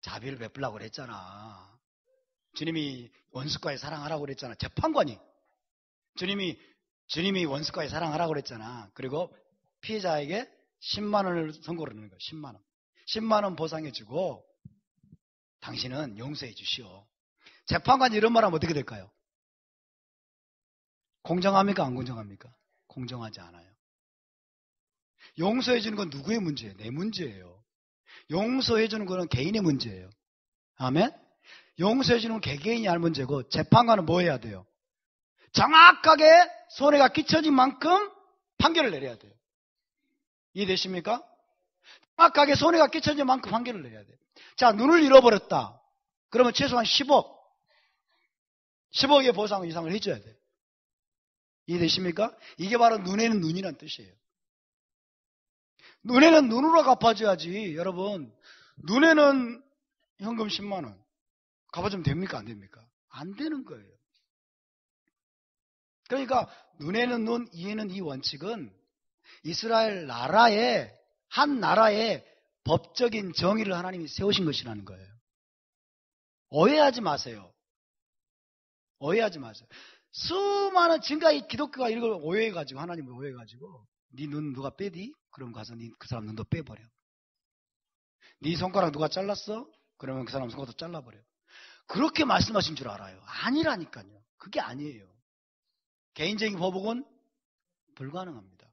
자비를 베풀라고 그랬잖아. 주님이 원수과의 사랑하라고 그랬잖아. 재판관이. 주님이 원수과의 사랑하라고 그랬잖아. 그리고 피해자에게 10만 원을 선고를 하는 거예요. 10만 원. 10만 원 보상해주고 당신은 용서해 주시오. 재판관이 이런 말하면 어떻게 될까요? 공정합니까? 안 공정합니까? 공정하지 않아요. 용서해 주는 건 누구의 문제예요? 내 문제예요. 용서해 주는 건 개인의 문제예요. 아멘? 용서해 주는 건 개개인이 할 문제고 재판관은 뭐 해야 돼요? 정확하게 손해가 끼쳐진 만큼 판결을 내려야 돼요. 이해되십니까? 정확하게 손해가 끼쳐진 만큼 판결을 내려야 돼요. 자, 눈을 잃어버렸다. 그러면 최소한 10억. 10억의 보상 이상을 해줘야 돼요. 이해되십니까? 이게 바로 눈에는 눈이란 뜻이에요. 눈에는 눈으로 갚아줘야지. 여러분, 눈에는 현금 10만 원. 갚아주면 됩니까? 안 됩니까? 안 되는 거예요. 그러니까 눈에는 눈, 이에는 이 원칙은 이스라엘 나라의 한 나라의 법적인 정의를 하나님이 세우신 것이라는 거예요. 오해하지 마세요. 오해하지 마세요. 수많은 지금까지 기독교가 이걸 오해해가지고 하나님을 오해해가지고 네 눈 누가 빼디? 그럼 가서 그 사람 눈도 빼버려. 네 손가락 누가 잘랐어? 그러면 그 사람 손가락도 잘라버려. 그렇게 말씀하신 줄 알아요. 아니라니까요. 그게 아니에요. 개인적인 보복은 불가능합니다.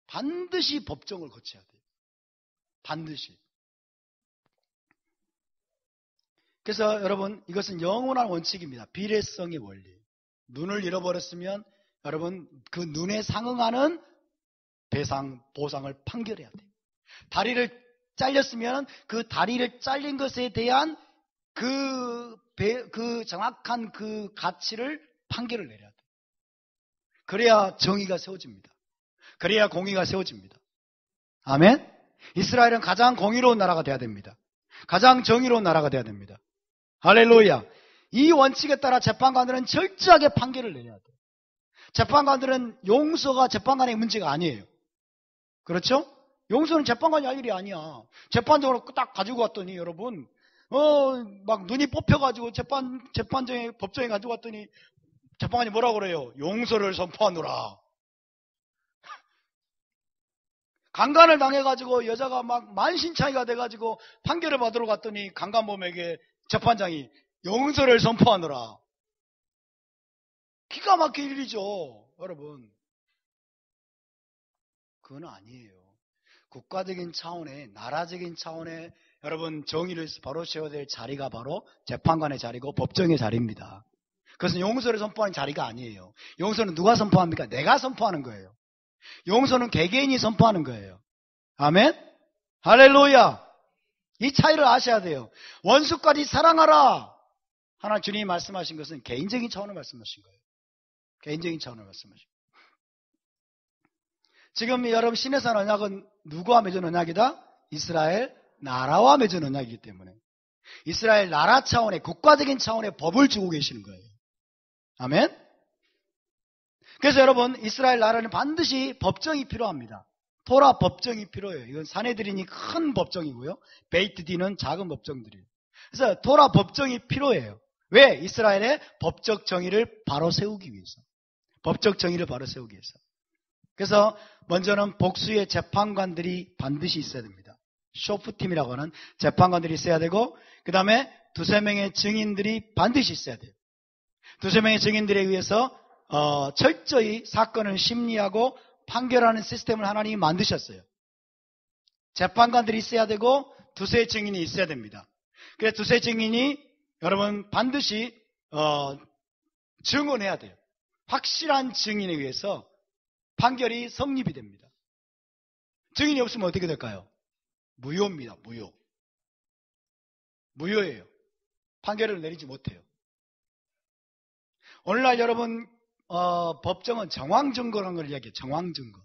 반드시 법정을 거쳐야 돼요. 반드시. 그래서 여러분 이것은 영원한 원칙입니다. 비례성의 원리. 눈을 잃어버렸으면 여러분 그 눈에 상응하는 배상, 보상을 판결해야 돼요. 다리를 잘렸으면 그 다리를 잘린 것에 대한 그 정확한 그 가치를 판결을 내려야 돼요. 그래야 정의가 세워집니다. 그래야 공의가 세워집니다. 아멘? 이스라엘은 가장 공의로운 나라가 돼야 됩니다. 가장 정의로운 나라가 돼야 됩니다. 할렐루야. 이 원칙에 따라 재판관들은 철저하게 판결을 내려야 돼요. 재판관들은 용서가 재판관의 문제가 아니에요. 그렇죠? 용서는 재판관이 할 일이 아니야. 재판적으로 딱 가지고 왔더니 여러분 막 눈이 뽑혀가지고 법정에 가지고 왔더니 재판관이 뭐라고 그래요? 용서를 선포하노라. 강간을 당해가지고 여자가 막 만신창이가 돼가지고 판결을 받으러 갔더니 강간범에게 재판장이 용서를 선포하노라. 기가 막힌 일이죠. 여러분. 그건 아니에요. 국가적인 차원의 나라적인 차원의 여러분 정의를 바로 세워야 될 자리가 바로 재판관의 자리고 법정의 자리입니다. 그것은 용서를 선포하는 자리가 아니에요. 용서는 누가 선포합니까? 내가 선포하는 거예요. 용서는 개개인이 선포하는 거예요. 아멘? 할렐루야! 이 차이를 아셔야 돼요. 원수까지 사랑하라! 하나 주님이 말씀하신 것은 개인적인 차원을 말씀하신 거예요. 개인적인 차원을 말씀하신 거예요. 지금 여러분 신해산 언약은 누구와 맺은 언약이다? 이스라엘 나라와 맺은 언약이기 때문에 이스라엘 나라 차원의 국가적인 차원의 법을 주고 계시는 거예요. 아멘? 그래서 여러분 이스라엘 나라는 반드시 법정이 필요합니다. 토라 법정이 필요해요. 이건 사내들이니 큰 법정이고요. 베이트디는 작은 법정들이에요. 그래서 토라 법정이 필요해요. 왜? 이스라엘의 법적 정의를 바로 세우기 위해서. 법적 정의를 바로 세우기 위해서. 그래서 먼저는 복수의 재판관들이 반드시 있어야 됩니다. 쇼프팀이라고 하는 재판관들이 있어야 되고 그 다음에 두세 명의 증인들이 반드시 있어야 돼요. 두세 명의 증인들에 의해서 철저히 사건을 심리하고 판결하는 시스템을 하나님이 만드셨어요. 재판관들이 있어야 되고 두세 증인이 있어야 됩니다. 그래서 두세 증인이 여러분 반드시 증언해야 돼요. 확실한 증인에 의해서 판결이 성립이 됩니다. 증인이 없으면 어떻게 될까요? 무효입니다. 무효예요. 판결을 내리지 못해요. 오늘날 여러분 법정은 정황증거라는 걸 이야기해요. 정황증거.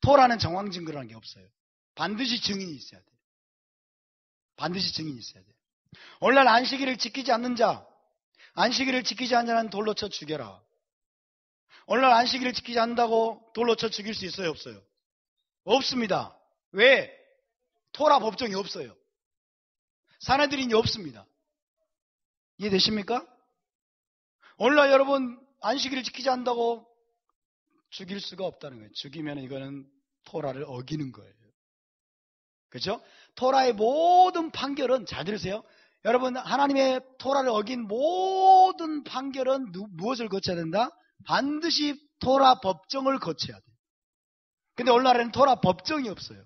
토라는 정황증거라는 게 없어요. 반드시 증인이 있어야 돼요. 반드시 증인이 있어야 돼요. 오늘날 안식일을 지키지 않는 자, 안식일을 지키지 않는 자는 돌로 쳐 죽여라. 오늘날 안식일을 지키지 않는다고 돌로 쳐 죽일 수 있어요? 없어요? 없습니다. 왜? 토라 법정이 없어요. 사내들인이 없습니다. 이해되십니까? 오늘날 여러분 안식일을 지키지 않는다고 죽일 수가 없다는 거예요. 죽이면 이거는 토라를 어기는 거예요. 그렇죠? 토라의 모든 판결은, 잘 들으세요. 여러분 하나님의 토라를 어긴 모든 판결은 무엇을 거쳐야 된다? 반드시 토라 법정을 거쳐야 돼요. 근데 오늘날에는 토라 법정이 없어요.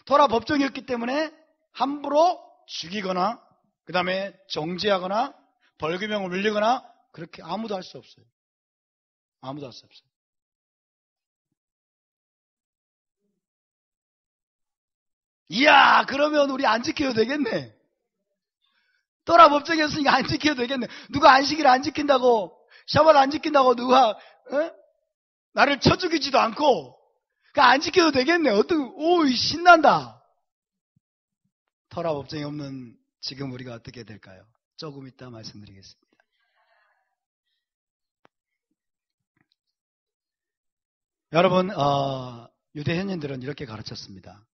토라 법정이 없기 때문에 함부로 죽이거나 그 다음에 정죄하거나 벌금형을 물리거나 그렇게 아무도 할 수 없어요. 아무도 할 수 없어요. 이야, 그러면 우리 안 지켜도 되겠네. 토라 법정이 없으니까 안 지켜도 되겠네. 누가 안식일을 안 지킨다고, 샤바를 안 지킨다고 누가 나를 쳐 죽이지도 않고 안 지켜도 되겠네. 신난다. 토라 법정이 없는 지금 우리가 어떻게 될까요? 조금 이따 말씀드리겠습니다. 여러분 유대 현인들은 이렇게 가르쳤습니다.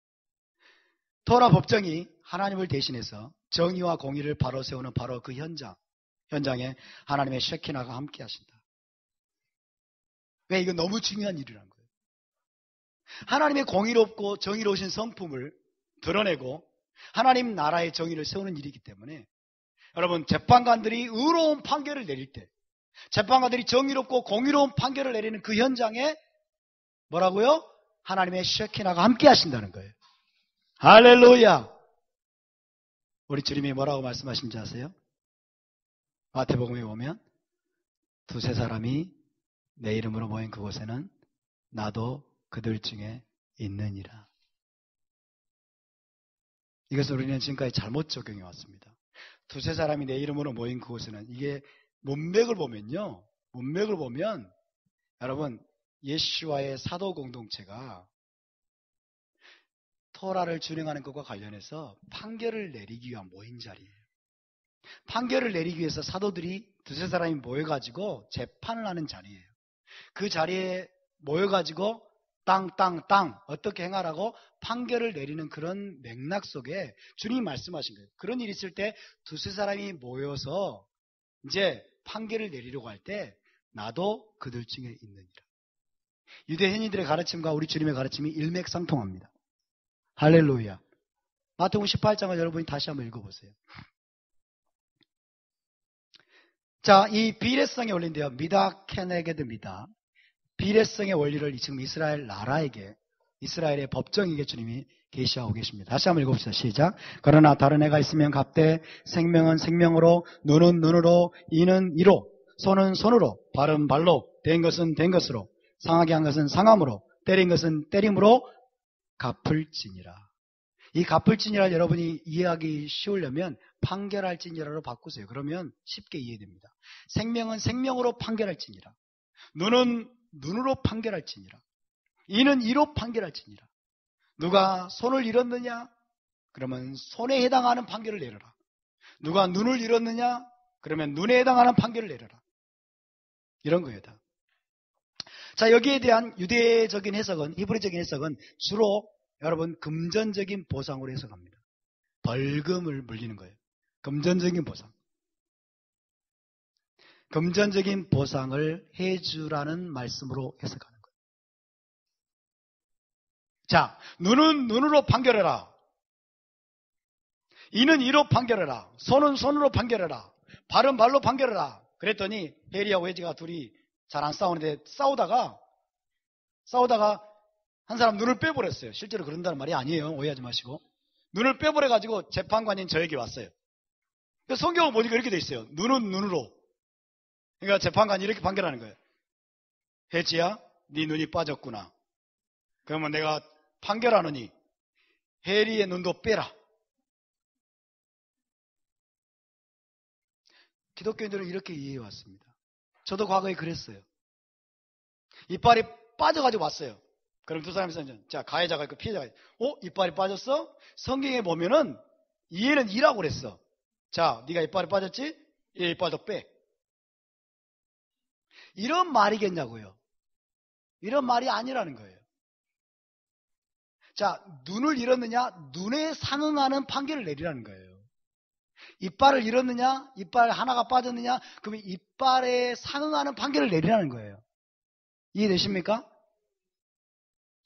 토라 법정이 하나님을 대신해서 정의와 공의를 바로 세우는 바로 그 현장에 하나님의 쉐키나가 함께 하신다. 왜? 이건 너무 중요한 일이라는 거예요. 하나님의 공의롭고 정의로우신 성품을 드러내고 하나님 나라의 정의를 세우는 일이기 때문에 여러분 재판관들이 의로운 판결을 내릴 때, 재판관들이 정의롭고 공의로운 판결을 내리는 그 현장에 뭐라고요? 하나님의 쉐키나가 함께 하신다는 거예요. 할렐루야. 우리 주님이 뭐라고 말씀하신지 아세요? 마태복음에 보면 두세 사람이 내 이름으로 모인 그곳에는 나도 그들 중에 있느니라. 이것을 우리는 지금까지 잘못 적용해 왔습니다. 두세 사람이 내 이름으로 모인 그곳에는, 이게 문맥을 보면 여러분 예수와의 사도 공동체가 토라를 준행하는 것과 관련해서 판결을 내리기 위한 모인 자리예요. 판결을 내리기 위해서 사도들이 두세 사람이 모여가지고 재판을 하는 자리예요. 그 자리에 모여가지고 땅 어떻게 행하라고 판결을 내리는 그런 맥락 속에 주님이 말씀하신 거예요. 그런 일이 있을 때 두세 사람이 모여서 이제 판결을 내리려고 할 때 나도 그들 중에 있느니라. 유대 현인들의 가르침과 우리 주님의 가르침이 일맥상통합니다. 할렐루야. 마태복음 18장을 여러분이 다시 한번 읽어보세요. 자, 이 비례성의 원리인데요. 미다 케네게드 미다. 비례성의 원리를 지금 이스라엘 나라에게, 이스라엘의 법정에게 주님이 계시하고 계십니다. 다시 한번 읽어봅시다. 시작. 그러나 다른 애가 있으면 갑되 생명은 생명으로, 눈은 눈으로, 이는 이로, 손은 손으로, 발은 발로, 된 것은 된 것으로, 상하게 한 것은 상함으로, 때린 것은 때림으로 갚을지니라. 이 갚을지니라 여러분이 이해하기 쉬우려면 판결할지니라로 바꾸세요. 그러면 쉽게 이해됩니다. 생명은 생명으로 판결할지니라. 눈은 눈으로 판결할지니라. 이는 이로 판결할지니라. 누가 손을 잃었느냐? 그러면 손에 해당하는 판결을 내려라. 누가 눈을 잃었느냐? 그러면 눈에 해당하는 판결을 내려라. 이런 거예요. 다. 자, 여기에 대한 유대적인 해석은, 히브리적인 해석은 주로 여러분 금전적인 보상으로 해석합니다. 벌금을 물리는 거예요. 금전적인 보상. 금전적인 보상을 해주라는 말씀으로 해석하는 거예요. 자, 눈은 눈으로 판결해라. 이는 이로 판결해라. 손은 손으로 판결해라. 발은 발로 판결해라. 그랬더니 헬리하고 헤지가 둘이 잘 안 싸우는데 싸우다가 한 사람 눈을 빼버렸어요. 실제로 그런다는 말이 아니에요. 오해하지 마시고. 눈을 빼버려가지고 재판관인 저에게 왔어요. 성경을 보니까 이렇게 돼 있어요. 눈은 눈으로. 그러니까 재판관이 이렇게 판결하는 거예요. 해지야, 네 눈이 빠졌구나. 그러면 내가 판결하느니 해리의 눈도 빼라. 기독교인들은 이렇게 이해해 왔습니다. 저도 과거에 그랬어요. 이빨이 빠져가지고 왔어요. 그럼 두 사람이 이제 자, 가해자가 있고 피해자가 있고, 이빨이 빠졌어? 성경에 보면은 이해는 이라고 그랬어. 자, 네가 이빨이 빠졌지? 얘 이빨도 빼. 이런 말이겠냐고요. 이런 말이 아니라는 거예요. 자, 눈을 잃었느냐? 눈에 상응하는 판결을 내리라는 거예요. 이빨을 잃었느냐? 이빨 하나가 빠졌느냐? 그러면 이빨에 상응하는 판결을 내리라는 거예요. 이해되십니까?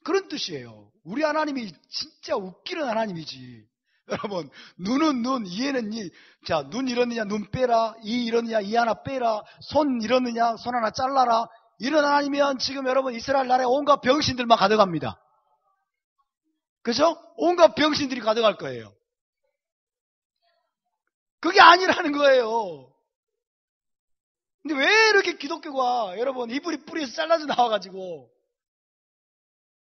그런 뜻이에요. 우리 하나님이 진짜 웃기는 하나님이지. 여러분, 눈은 눈, 이해는 이. 자, 눈 잃었느냐? 눈 빼라. 이 잃었느냐? 이 하나 빼라. 손 잃었느냐? 손 하나 잘라라. 이런 하나님이면 지금 여러분 이스라엘 나라에 온갖 병신들만 가져갑니다. 그죠? 온갖 병신들이 가져갈 거예요. 그게 아니라는 거예요. 근데 왜 이렇게 기독교가 여러분 히브리 뿌리에서 잘라져 나와가지고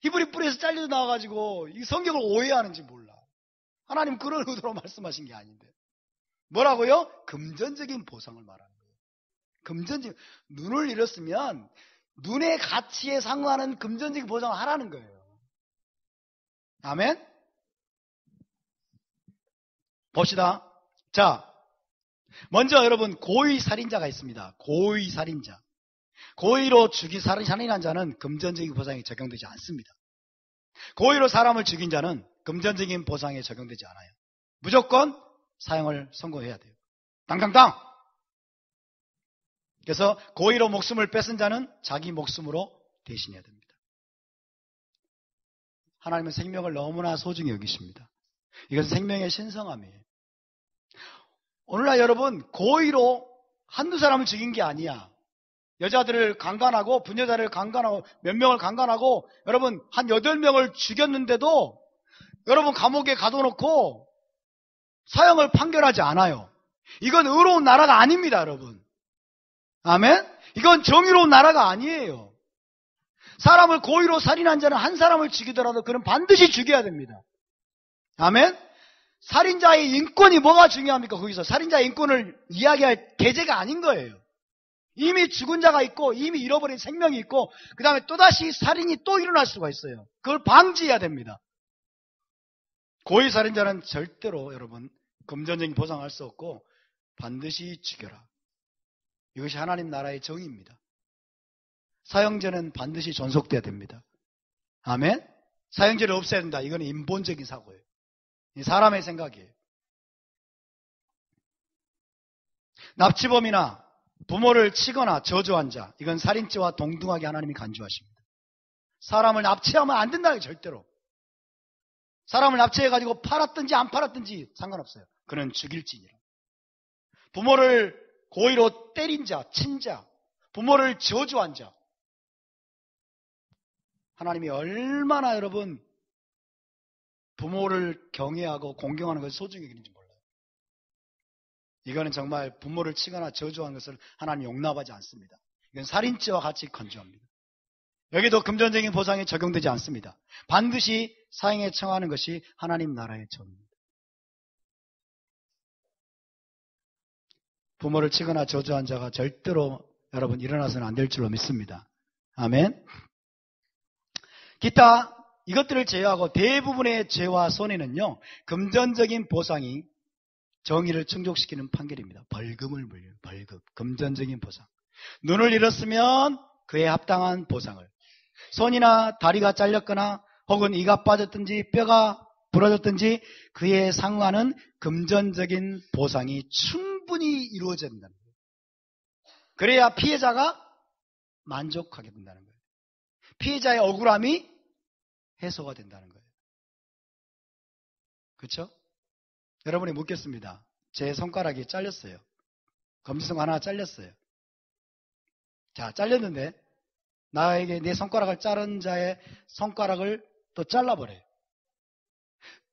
히브리 뿌리에서 잘려져 나와가지고 이 성경을 오해하는지 몰라. 하나님 그런 의도로 말씀하신 게 아닌데. 뭐라고요? 금전적인 보상을 말하는 거예요. 금전적인, 눈을 잃었으면 눈의 가치에 상응하는 금전적인 보상을 하라는 거예요. 아멘? 봅시다. 자, 먼저 여러분 고의살인자가 있습니다. 고의살인자. 고의로 죽인 살인한 자는 금전적인 보상이 적용되지 않습니다. 고의로 사람을 죽인 자는 금전적인 보상에 적용되지 않아요. 무조건 사형을 선고해야 돼요. 당당당! 그래서 고의로 목숨을 뺏은 자는 자기 목숨으로 대신해야 됩니다. 하나님은 생명을 너무나 소중히 여기십니다. 이것은 생명의 신성함이에요. 오늘날 여러분 고의로 한두 사람을 죽인 게 아니야. 여자들을 강간하고 부녀자를 강간하고 몇 명을 강간하고 여러분 한 8명을 죽였는데도 여러분 감옥에 가둬놓고 사형을 판결하지 않아요. 이건 의로운 나라가 아닙니다, 여러분. 아멘? 이건 정의로운 나라가 아니에요. 사람을 고의로 살인한 자는 한 사람을 죽이더라도 그는 반드시 죽여야 됩니다. 아멘? 살인자의 인권이 뭐가 중요합니까? 거기서 살인자의 인권을 이야기할 계제가 아닌 거예요. 이미 죽은 자가 있고 이미 잃어버린 생명이 있고 그 다음에 또다시 살인이 또 일어날 수가 있어요. 그걸 방지해야 됩니다. 고의살인자는 절대로 여러분 금전적인 보상할 수 없고 반드시 죽여라. 이것이 하나님 나라의 정의입니다. 사형제는 반드시 존속돼야 됩니다. 아멘? 사형제를 없애야 된다. 이건 인본적인 사고예요. 사람의 생각이에요. 납치범이나 부모를 치거나 저주한 자, 이건 살인죄와 동등하게 하나님이 간주하십니다. 사람을 납치하면 안 된다는 게 절대로. 사람을 납치해가지고 팔았든지 안 팔았든지 상관없어요. 그는 죽일지니라. 부모를 고의로 때린 자, 친 자, 부모를 저주한 자, 하나님이 얼마나 여러분 부모를 경외하고 공경하는 것이 소중히 여기는지 몰라요. 이거는 정말 부모를 치거나 저주한 것을 하나님 용납하지 않습니다. 이건 살인죄와 같이 건조합니다. 여기도 금전적인 보상이 적용되지 않습니다. 반드시 사형에 처하는 것이 하나님 나라의 정의입니다. 부모를 치거나 저주한 자가 절대로 여러분 일어나서는 안 될 줄로 믿습니다. 아멘. 기타 이것들을 제외하고 대부분의 죄와 손해는요, 금전적인 보상이 정의를 충족시키는 판결입니다. 벌금을 물려요. 벌금. 금전적인 보상. 눈을 잃었으면 그에 합당한 보상을. 손이나 다리가 잘렸거나 혹은 이가 빠졌든지 뼈가 부러졌든지 그에 상응하는 금전적인 보상이 충분히 이루어져야 된다는 거예요. 그래야 피해자가 만족하게 된다는 거예요. 피해자의 억울함이 해소가 된다는 거예요. 그렇죠? 여러분이 묻겠습니다. 제 손가락이 잘렸어요. 검지손 하나 잘렸어요. 자, 잘렸는데 나에게 내 손가락을 자른 자의 손가락을 또 잘라버려요.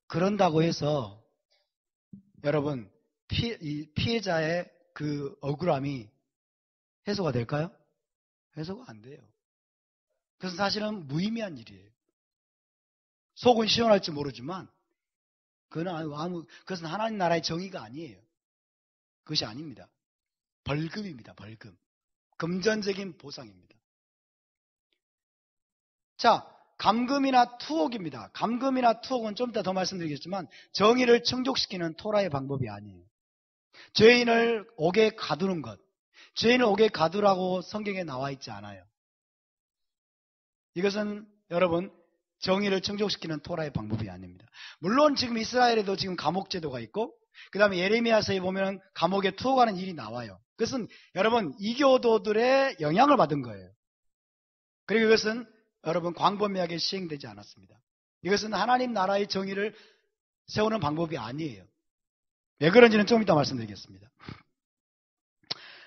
그런다고 해서 여러분 이 피해자의 그 억울함이 해소가 될까요? 해소가 안 돼요. 그래서 사실은 무의미한 일이에요. 속은 시원할지 모르지만 그것은 하나님 나라의 정의가 아니에요. 그것이 아닙니다. 벌금입니다. 벌금. 금전적인 보상입니다. 자, 감금이나 투옥입니다. 감금이나 투옥은 좀 이따 더 말씀드리겠지만 정의를 충족시키는 토라의 방법이 아니에요. 죄인을 옥에 가두는 것, 죄인을 옥에 가두라고 성경에 나와 있지 않아요. 이것은 여러분 정의를 충족시키는 토라의 방법이 아닙니다. 물론 지금 이스라엘에도 지금 감옥제도가 있고 그 다음에 예레미야서에 보면 감옥에 투옥하는 일이 나와요. 그것은 여러분 이교도들의 영향을 받은 거예요. 그리고 이것은 여러분 광범위하게 시행되지 않았습니다. 이것은 하나님 나라의 정의를 세우는 방법이 아니에요. 왜 그런지는 좀 이따 말씀드리겠습니다.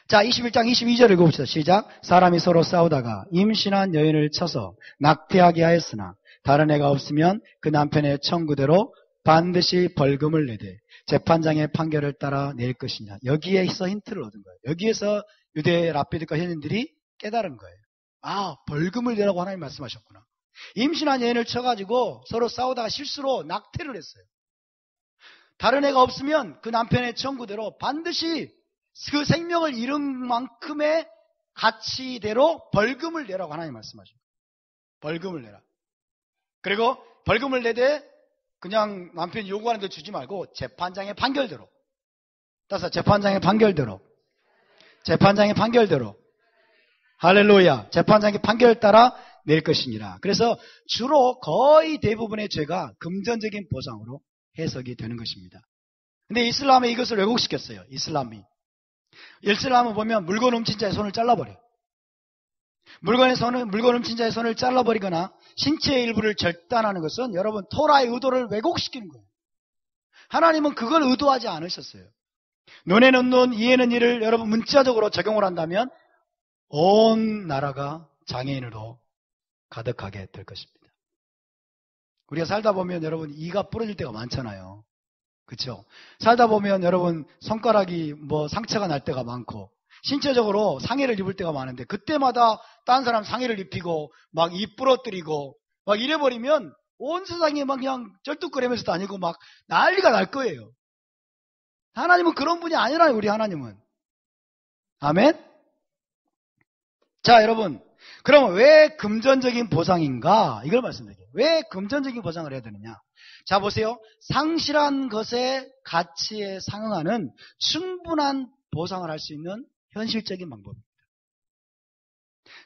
자, 21장 22절 읽어봅시다. 시작. 사람이 서로 싸우다가 임신한 여인을 쳐서 낙태하게 하였으나 다른 애가 없으면 그 남편의 청구대로 반드시 벌금을 내되 재판장의 판결을 따라 낼 것이냐. 여기에서 힌트를 얻은 거예요. 여기에서 유대 랍비들과 현인들이 깨달은 거예요. 아, 벌금을 내라고 하나님 말씀하셨구나. 임신한 여인을 쳐가지고 서로 싸우다가 실수로 낙태를 했어요. 다른 애가 없으면 그 남편의 청구대로 반드시 그 생명을 잃은 만큼의 가치대로 벌금을 내라고 하나님 말씀하십니다. 벌금을 내라. 그리고 벌금을 내되 그냥 남편이 요구하는 데 주지 말고 재판장의 판결대로. 따라서 재판장의 판결대로. 재판장의 판결대로. 할렐루야. 재판장의 판결을 따라 낼 것이니라. 그래서 주로 거의 대부분의 죄가 금전적인 보상으로 해석이 되는 것입니다. 근데 이슬람에 이것을 왜곡시켰어요. 이슬람은 보면 물건 훔친 자의 손을 잘라버려요. 물건 훔친 자의 손을 잘라버리거나 신체의 일부를 절단하는 것은 여러분 토라의 의도를 왜곡시키는 거예요. 하나님은 그걸 의도하지 않으셨어요. 눈에는 눈, 이에는 이를 여러분 문자적으로 적용을 한다면 온 나라가 장애인으로 가득하게 될 것입니다. 우리가 살다 보면 여러분 이가 부러질 때가 많잖아요. 그렇죠? 살다 보면 여러분 손가락이 상처가 날 때가 많고 신체적으로 상해를 입을 때가 많은데 그때마다 딴 사람 상해를 입히고 막 입 부러뜨리고 막 이래버리면 온 세상이 막 그냥 쩔뚝거리면서 다니고 막 난리가 날 거예요. 하나님은 그런 분이 아니라요. 우리 하나님은. 아멘? 자, 여러분, 그럼 왜 금전적인 보상인가? 이걸 말씀드릴게요. 왜 금전적인 보상을 해야 되느냐? 자, 보세요. 상실한 것의 가치에 상응하는 충분한 보상을 할 수 있는 현실적인 방법입니다.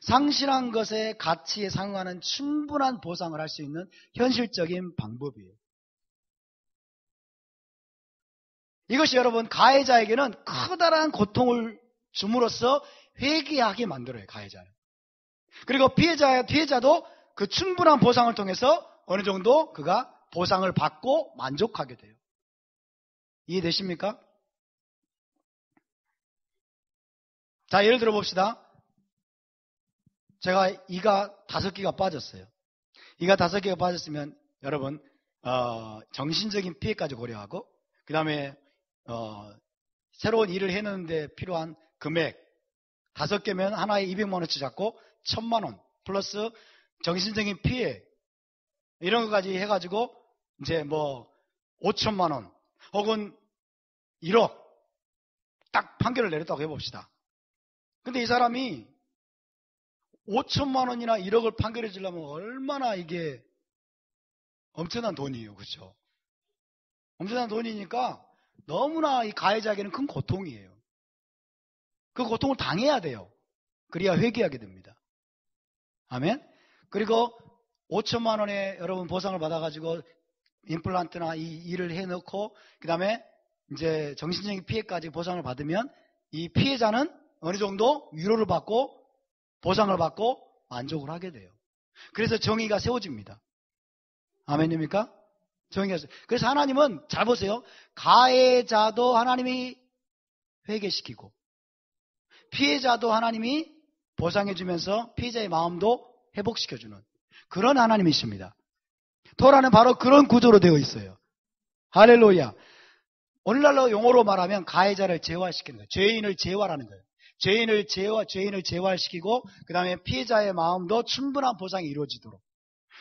상실한 것의 가치에 상응하는 충분한 보상을 할 수 있는 현실적인 방법이에요. 이것이 여러분 가해자에게는 커다란 고통을 줌으로써 회개하게 만들어요. 가해자는. 그리고 피해자도 그 충분한 보상을 통해서 어느 정도 그가 보상을 받고 만족하게 돼요. 이해되십니까? 자, 예를 들어 봅시다. 제가 이가 5개가 빠졌어요. 이가 5개가 빠졌으면 여러분 정신적인 피해까지 고려하고 그 다음에 새로운 일을 해내는데 필요한 금액 5개면 하나에 200만 원치 잡고 1000만 원 플러스 정신적인 피해 이런 것까지 해가지고 이제 5천만 원 혹은 1억 딱 판결을 내렸다고 해봅시다. 근데 이 사람이 5천만 원이나 1억을 판결해 주려면 얼마나 이게 엄청난 돈이에요. 그렇죠? 엄청난 돈이니까 너무나 이 가해자에게는 큰 고통이에요. 그 고통을 당해야 돼요. 그래야 회개하게 됩니다. 아멘? 그리고 5천만 원에 여러분 보상을 받아가지고 임플란트나 이 일을 해놓고 그 다음에 이제 정신적인 피해까지 보상을 받으면 이 피해자는 어느 정도 위로를 받고 보상을 받고 만족을 하게 돼요. 그래서 정의가 세워집니다. 아멘입니까? 정의가 그래서 하나님은 잘 보세요. 가해자도 하나님이 회개시키고 피해자도 하나님이 보상해주면서 피해자의 마음도 회복시켜주는 그런 하나님이십니다. 토라는 바로 그런 구조로 되어 있어요. 할렐루야. 오늘날로 용어로 말하면 가해자를 재활시키는 거예요. 죄인을 재활하는 거예요. 죄인을 재활시키고 그 다음에 피해자의 마음도 충분한 보상이 이루어지도록.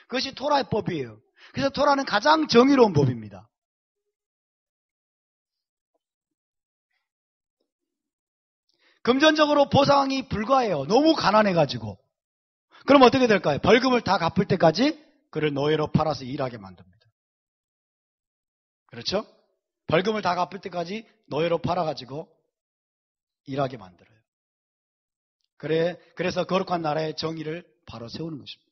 그것이 토라의 법이에요. 그래서 토라는 가장 정의로운 법입니다. 금전적으로 보상이 불가해요. 너무 가난해가지고. 그럼 어떻게 될까요? 벌금을 다 갚을 때까지 그를 노예로 팔아서 일하게 만듭니다. 그렇죠? 벌금을 다 갚을 때까지 노예로 팔아가지고 일하게 만들어요. 그래서 거룩한 나라의 정의를 바로 세우는 것입니다.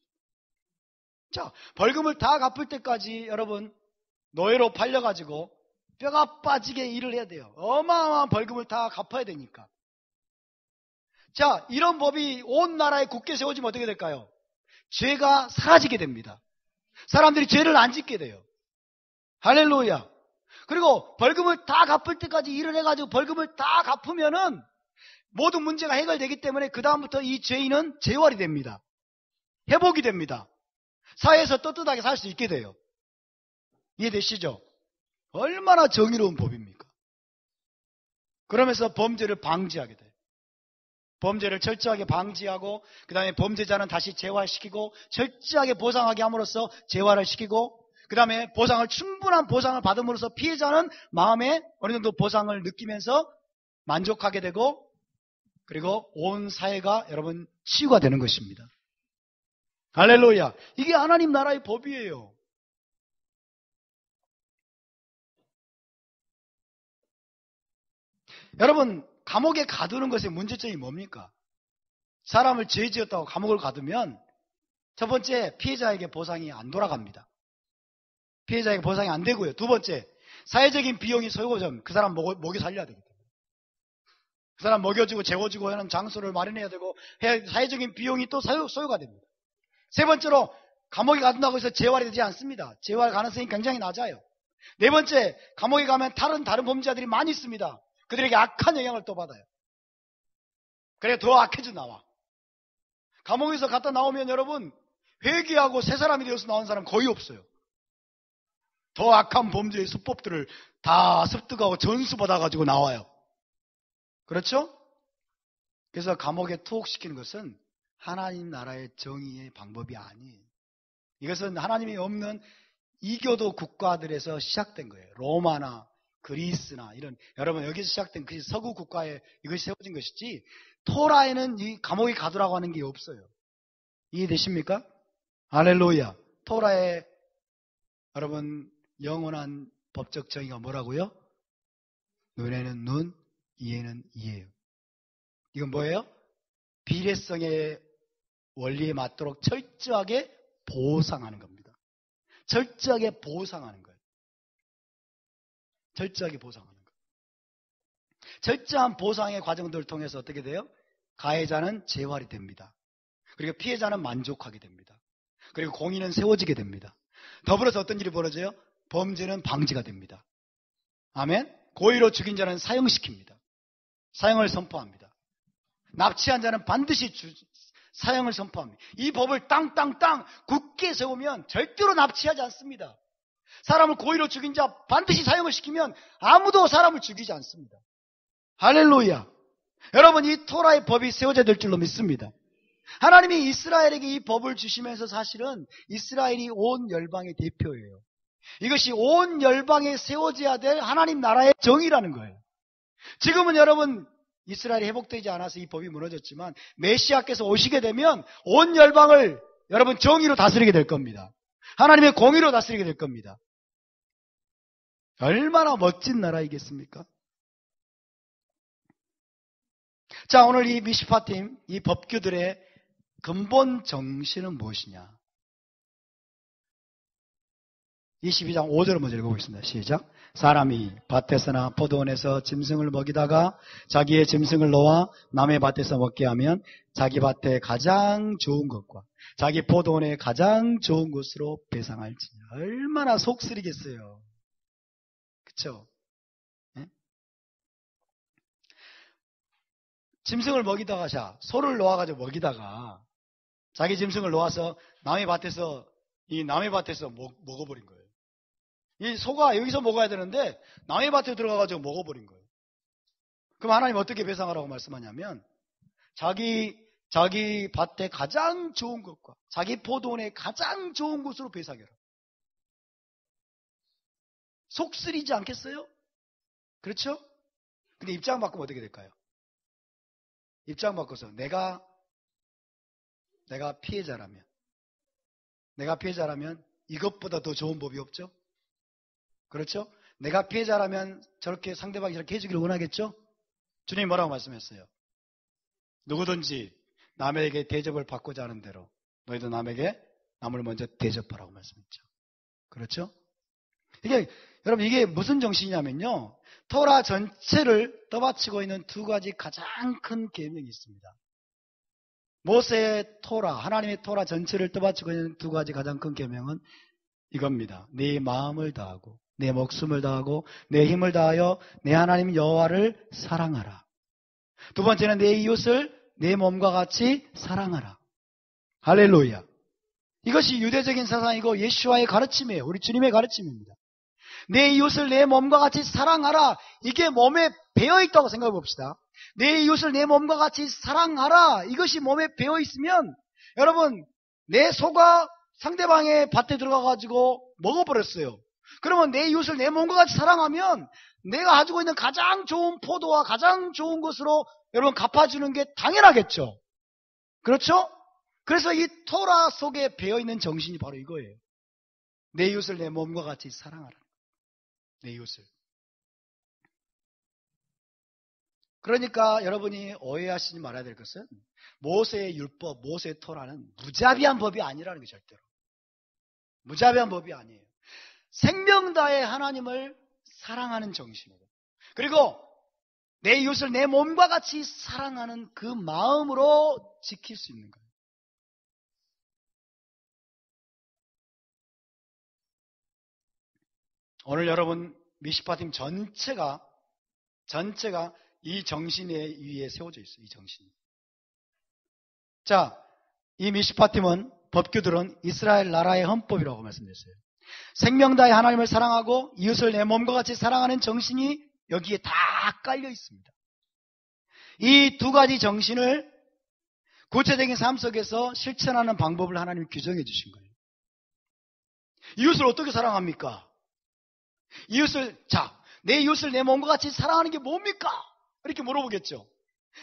자, 벌금을 다 갚을 때까지 여러분 노예로 팔려가지고 뼈가 빠지게 일을 해야 돼요. 어마어마한 벌금을 다 갚아야 되니까. 자, 이런 법이 온 나라에 굳게 세워지면 어떻게 될까요? 죄가 사라지게 됩니다. 사람들이 죄를 안 짓게 돼요. 할렐루야. 그리고 벌금을 다 갚을 때까지 일을 해가지고 벌금을 다 갚으면은 모든 문제가 해결되기 때문에 그 다음부터 이 죄인은 재활이 됩니다. 회복이 됩니다. 사회에서 떳떳하게 살 수 있게 돼요. 이해되시죠? 얼마나 정의로운 법입니까? 그러면서 범죄를 방지하게 돼요. 범죄를 철저하게 방지하고 그 다음에 범죄자는 다시 재활시키고 철저하게 보상하게 함으로써 재활을 시키고 그 다음에 충분한 보상을 받음으로써 피해자는 마음에 어느 정도 보상을 느끼면서 만족하게 되고 그리고 온 사회가 여러분 치유가 되는 것입니다. 할렐루야. 이게 하나님 나라의 법이에요. 여러분 감옥에 가두는 것의 문제점이 뭡니까? 사람을 죄 지었다고 감옥을 가두면 첫 번째 피해자에게 보상이 안 돌아갑니다. 피해자에게 보상이 안 되고요. 두 번째 사회적인 비용이 소요되면 그 사람 먹여 살려야 되기 때문에 그 사람 먹여주고 재워주고 하는 장소를 마련해야 되고 사회적인 비용이 또 소요가 됩니다. 세 번째로 감옥에 가둔다고 해서 재활이 되지 않습니다. 재활 가능성이 굉장히 낮아요. 네 번째 감옥에 가면 다른 범죄자들이 많이 있습니다. 그들에게 악한 영향을 또 받아요. 그래 더 악해져 나와. 감옥에서 갔다 나오면 여러분 회개하고 새 사람이 되어서 나온 사람 거의 없어요. 더 악한 범죄의 수법들을 다 습득하고 전수받아가지고 나와요. 그렇죠? 그래서 감옥에 투옥시키는 것은 하나님 나라의 정의의 방법이 아니에요. 이것은 하나님이 없는 이교도 국가들에서 시작된 거예요. 로마나 그리스나 이런 여러분 여기서 시작된 그 서구 국가에 이것이 세워진 것이지 토라에는 이 감옥에 가두라고 하는 게 없어요. 이해되십니까? 할렐루야. 토라에 여러분 영원한 법적 정의가 뭐라고요? 눈에는 눈, 이에는 이예요. 이건 뭐예요? 비례성의 원리에 맞도록 철저하게 보상하는 겁니다. 철저하게 보상하는 거예요. 철저하게 보상하는 거예요. 철저한 보상의 과정들을 통해서 어떻게 돼요? 가해자는 재활이 됩니다. 그리고 피해자는 만족하게 됩니다. 그리고 공의는 세워지게 됩니다. 더불어서 어떤 일이 벌어져요? 범죄는 방지가 됩니다. 아멘? 고의로 죽인 자는 사형시킵니다. 사형을 선포합니다. 납치한 자는 반드시 사형을 선포합니다. 이 법을 땅땅땅 굳게 세우면 절대로 납치하지 않습니다. 사람을 고의로 죽인 자 반드시 사형을 시키면 아무도 사람을 죽이지 않습니다. 할렐루야. 여러분 이 토라의 법이 세워져야 될 줄로 믿습니다. 하나님이 이스라엘에게 이 법을 주시면서 사실은 이스라엘이 온 열방의 대표예요. 이것이 온 열방에 세워져야 될 하나님 나라의 정의라는 거예요. 지금은 여러분 이스라엘이 회복되지 않아서 이 법이 무너졌지만 메시아께서 오시게 되면 온 열방을 여러분 정의로 다스리게 될 겁니다. 하나님의 공의로 다스리게 될 겁니다. 얼마나 멋진 나라이겠습니까? 자, 오늘 이 미시파팀, 이 법규들의 근본 정신은 무엇이냐? 22장 5절을 먼저 읽어보겠습니다. 시작. 사람이 밭에서나 포도원에서 짐승을 먹이다가 자기의 짐승을 놓아 남의 밭에서 먹게 하면 자기 밭에 가장 좋은 것과 자기 포도원에 가장 좋은 것으로 배상할지니. 얼마나 속쓰리겠어요. 그쵸? 네? 짐승을 먹이다가 소를 놓아가지고 먹이다가 자기 짐승을 놓아서 남의 밭에서 먹어버린 거예요. 이 소가 여기서 먹어야 되는데 남의 밭에 들어가가지고 먹어버린 거예요. 그럼 하나님 어떻게 배상하라고 말씀하냐면 자기 밭에 가장 좋은 것과 자기 포도원에 가장 좋은 것으로 배상해라. 속 쓰리지 않겠어요? 그렇죠? 근데 입장 바꾸면 어떻게 될까요? 입장 바꿔서 내가 피해자라면 이것보다 더 좋은 법이 없죠? 그렇죠? 내가 피해자라면 상대방이 저렇게 해주기를 원하겠죠? 주님이 뭐라고 말씀했어요? 누구든지 남에게 대접을 받고자 하는 대로 너희도 남을 먼저 대접하라고 말씀했죠. 그렇죠? 여러분 이게 무슨 정신이냐면요. 토라 전체를 떠받치고 있는 두 가지 가장 큰 계명이 있습니다. 모세의 토라, 하나님의 토라 전체를 떠받치고 있는 두 가지 가장 큰 계명은 이겁니다. 네 마음을 다하고 내 목숨을 다하고 내 힘을 다하여 내 하나님 여호와를 사랑하라. 두 번째는 내 이웃을 내 몸과 같이 사랑하라. 할렐루야. 이것이 유대적인 사상이고 예수와의 가르침이에요. 우리 주님의 가르침입니다. 내 이웃을 내 몸과 같이 사랑하라. 이게 몸에 배어있다고 생각해 봅시다. 내 이웃을 내 몸과 같이 사랑하라. 이것이 몸에 배어있으면 여러분 내 소가 상대방의 밭에 들어가가지고 먹어버렸어요. 그러면 내 이웃을 내 몸과 같이 사랑하면 내가 가지고 있는 가장 좋은 포도와 가장 좋은 것으로 여러분 갚아주는 게 당연하겠죠. 그렇죠? 그래서 이 토라 속에 배어있는 정신이 바로 이거예요. 내 이웃을 내 몸과 같이 사랑하라. 내 이웃을. 그러니까 여러분이 오해하시지 말아야 될 것은 모세의 율법, 모세의 토라는 무자비한 법이 아니라는 게 절대로. 무자비한 법이 아니에요. 생명 다해 하나님을 사랑하는 정신이고 그리고 내 이웃을 내 몸과 같이 사랑하는 그 마음으로 지킬 수 있는 거예요. 오늘 여러분 미시파팀 전체가 이 정신 위에 세워져 있어요. 이 정신이. 자, 이 미시파팀은 법규들은 이스라엘 나라의 헌법이라고 말씀드렸어요. 생명 다해 하나님을 사랑하고 이웃을 내 몸과 같이 사랑하는 정신이 여기에 다 깔려 있습니다. 이 두 가지 정신을 구체적인 삶 속에서 실천하는 방법을 하나님이 규정해 주신 거예요. 이웃을 어떻게 사랑합니까? 내 이웃을 내 몸과 같이 사랑하는 게 뭡니까? 이렇게 물어보겠죠.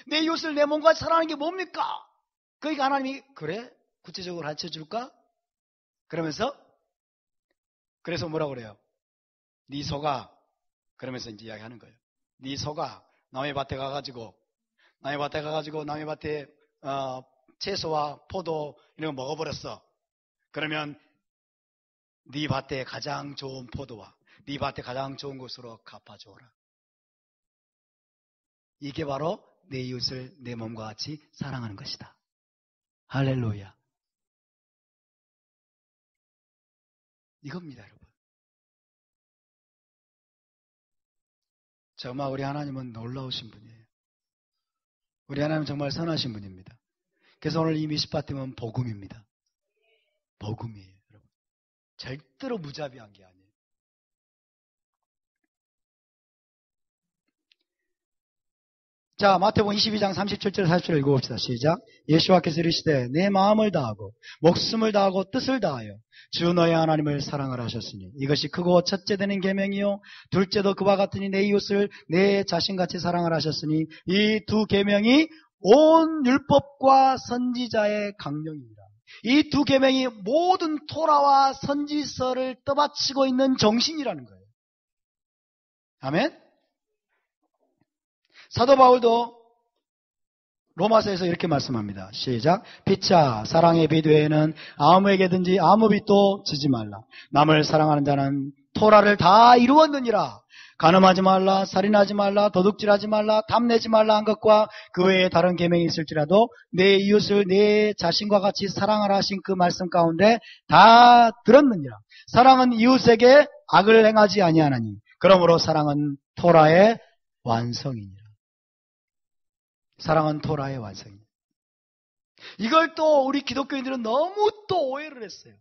내 이웃을 내 몸과 같이 사랑하는 게 뭡니까? 그러니까 하나님이 그래? 구체적으로 가르쳐 줄까? 그래서 뭐라고 그래요? 네 소가 그러면서 이제 이야기하는 거예요. 네 소가 남의 밭에 가가지고 남의 밭에 채소와 포도 이런 거 먹어버렸어. 그러면 네 밭에 가장 좋은 포도와 네 밭에 가장 좋은 것으로 갚아줘라. 이게 바로 내 이웃을 내 몸과 같이 사랑하는 것이다. 할렐루야. 이겁니다, 여러분. 정말 우리 하나님은 놀라우신 분이에요. 우리 하나님은 정말 선하신 분입니다. 그래서 오늘 이 미시파팀은 복음입니다. 복음이에요, 여러분. 절대로 무자비한 게 아니에요. 자, 마태복음 22장 37절 40절 읽어봅시다. 시작. 예수와께서 이르시되 내 마음을 다하고 목숨을 다하고 뜻을 다하여 주 너의 하나님을 사랑하라 하셨으니 이것이 크고 첫째 되는 계명이요 둘째도 그와 같으니 내 이웃을 내 자신같이 사랑하라 하셨으니 이 두 계명이 온 율법과 선지자의 강령입니다. 이 두 계명이 모든 토라와 선지서를 떠받치고 있는 정신이라는 거예요. 아멘. 사도 바울도 로마서에서 이렇게 말씀합니다. 시작. 빛아 사랑의 빛 외에는 아무에게든지 아무 빛도 지지 말라. 남을 사랑하는 자는 토라를 다 이루었느니라. 간음하지 말라, 살인하지 말라, 도둑질하지 말라, 탐내지 말라 한 것과 그 외에 다른 계명이 있을지라도 내 이웃을 내 자신과 같이 사랑하라 하신 그 말씀 가운데 다 들었느니라. 사랑은 이웃에게 악을 행하지 아니하나니 그러므로 사랑은 토라의 완성이니라. 사랑은 토라의 완성입니다. 이걸 또 우리 기독교인들은 너무 또 오해를 했어요.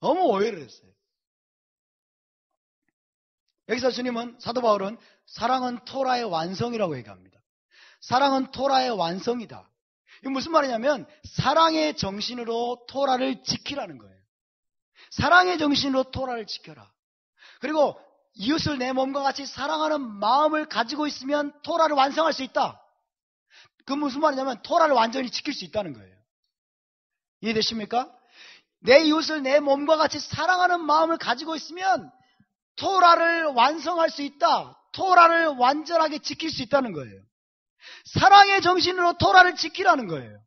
너무 오해를 했어요. 여기서 주님은, 사도 바울은 사랑은 토라의 완성이라고 얘기합니다. 사랑은 토라의 완성이다. 이게 무슨 말이냐면 사랑의 정신으로 토라를 지키라는 거예요. 사랑의 정신으로 토라를 지켜라. 그리고 이웃을 내 몸과 같이 사랑하는 마음을 가지고 있으면 토라를 완성할 수 있다. 그 무슨 말이냐면 토라를 완전히 지킬 수 있다는 거예요. 이해되십니까? 내 이웃을 내 몸과 같이 사랑하는 마음을 가지고 있으면 토라를 완성할 수 있다. 토라를 완전하게 지킬 수 있다는 거예요. 사랑의 정신으로 토라를 지키라는 거예요.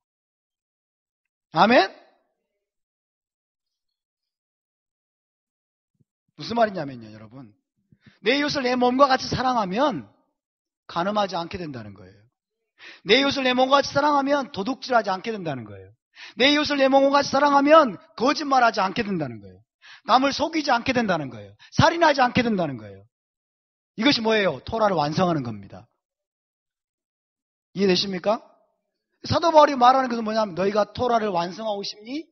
아멘? 무슨 말이냐면요, 여러분. 내 이웃을 내 몸과 같이 사랑하면 간음하지 않게 된다는 거예요. 내 이웃을 내 몸과 같이 사랑하면 도둑질하지 않게 된다는 거예요. 내 이웃을 내 몸과 같이 사랑하면 거짓말하지 않게 된다는 거예요. 남을 속이지 않게 된다는 거예요. 살인하지 않게 된다는 거예요. 이것이 뭐예요? 토라를 완성하는 겁니다. 이해되십니까? 사도 바울이 말하는 것은 뭐냐면 너희가 토라를 완성하고 싶니?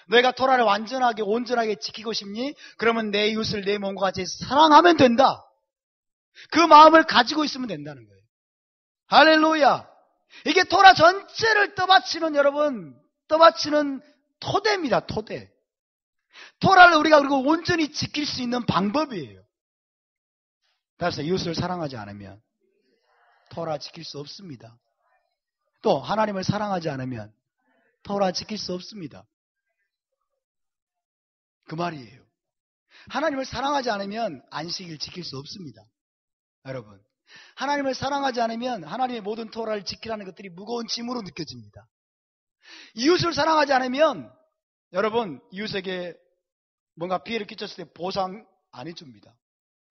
너희가 토라를 완전하게 온전하게 지키고 싶니? 그러면 내 이웃을 내 몸과 같이 사랑하면 된다. 그 마음을 가지고 있으면 된다는 거예요. 할렐루야. 이게 토라 전체를 떠받치는, 여러분, 떠받치는 토대입니다. 토대. 토라를 우리가 그리고 온전히 지킬 수 있는 방법이에요. 따라서 이웃을 사랑하지 않으면 토라 지킬 수 없습니다. 또 하나님을 사랑하지 않으면 토라 지킬 수 없습니다. 그 말이에요. 하나님을 사랑하지 않으면 안식일 지킬 수 없습니다. 여러분, 하나님을 사랑하지 않으면 하나님의 모든 토라를 지키라는 것들이 무거운 짐으로 느껴집니다. 이웃을 사랑하지 않으면 여러분, 이웃에게 뭔가 피해를 끼쳤을 때 보상 안 해줍니다.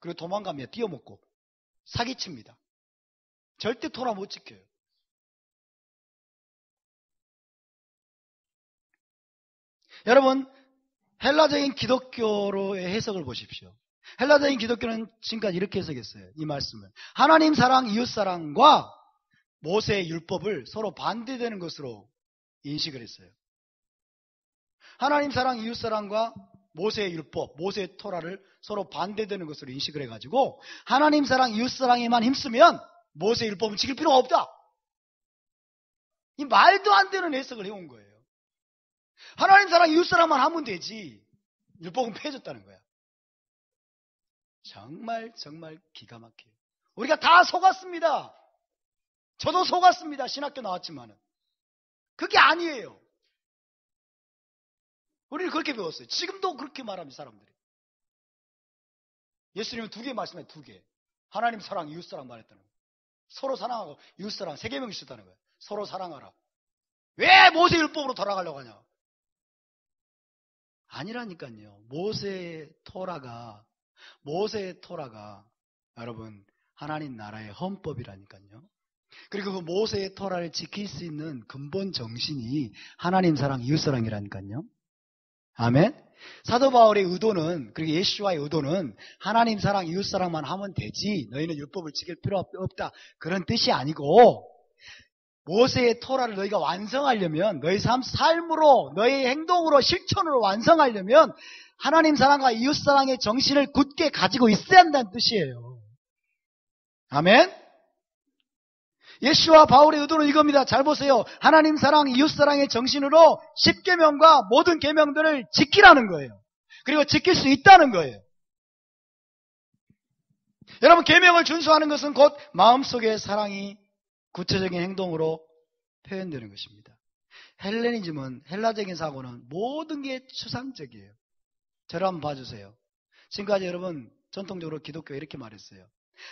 그리고 도망가며 뛰어먹고 사기칩니다. 절대 토라 못 지켜요. 여러분, 헬라적인 기독교로의 해석을 보십시오. 헬라적인 기독교는 지금까지 이렇게 해석했어요. 이 말씀을. 하나님 사랑, 이웃 사랑과 모세의 율법을 서로 반대되는 것으로 인식을 했어요. 하나님 사랑, 이웃 사랑과 모세의 율법, 모세의 토라를 서로 반대되는 것으로 인식을 해가지고 하나님 사랑, 이웃 사랑에만 힘쓰면 모세의 율법은 지킬 필요가 없다. 이 말도 안 되는 해석을 해온 거예요. 하나님 사랑, 이웃 사랑만 하면 되지 율법은 폐해졌다는 거야. 정말 기가 막혀요. 우리가 다 속았습니다. 저도 속았습니다. 신학교 나왔지만은 그게 아니에요. 우리는 그렇게 배웠어요. 지금도 그렇게 말합니다. 사람들이. 예수님은 두 개 말씀해. 두 개. 하나님 사랑, 이웃 사랑 말했다는 거예요. 서로 사랑하고 이웃 사랑 3계명 주셨다는 거예요. 서로 사랑하라. 왜 모세 율법으로 돌아가려고 하냐? 아니라니까요. 모세의 토라가 여러분 하나님 나라의 헌법이라니까요. 그리고 그 모세의 토라를 지킬 수 있는 근본 정신이 하나님 사랑, 이웃 사랑이라니까요. 아멘. 사도 바울의 의도는, 그리고 예수와의 의도는 하나님 사랑, 이웃 사랑만 하면 되지 너희는 율법을 지킬 필요 없다 그런 뜻이 아니고, 모세의 토라를 너희가 완성하려면 너희 삶으로, 너희 행동으로, 실천으로 완성하려면 하나님 사랑과 이웃 사랑의 정신을 굳게 가지고 있어야 한다는 뜻이에요. 아멘. 예수와 바울의 의도는 이겁니다. 잘 보세요. 하나님 사랑, 이웃 사랑의 정신으로 10계명과 모든 계명들을 지키라는 거예요. 그리고 지킬 수 있다는 거예요. 여러분, 계명을 준수하는 것은 곧 마음속의 사랑이 구체적인 행동으로 표현되는 것입니다. 헬레니즘은, 헬라적인 사고는 모든 게 추상적이에요. 저를 한번 봐주세요. 지금까지 여러분 전통적으로 기독교가 이렇게 말했어요.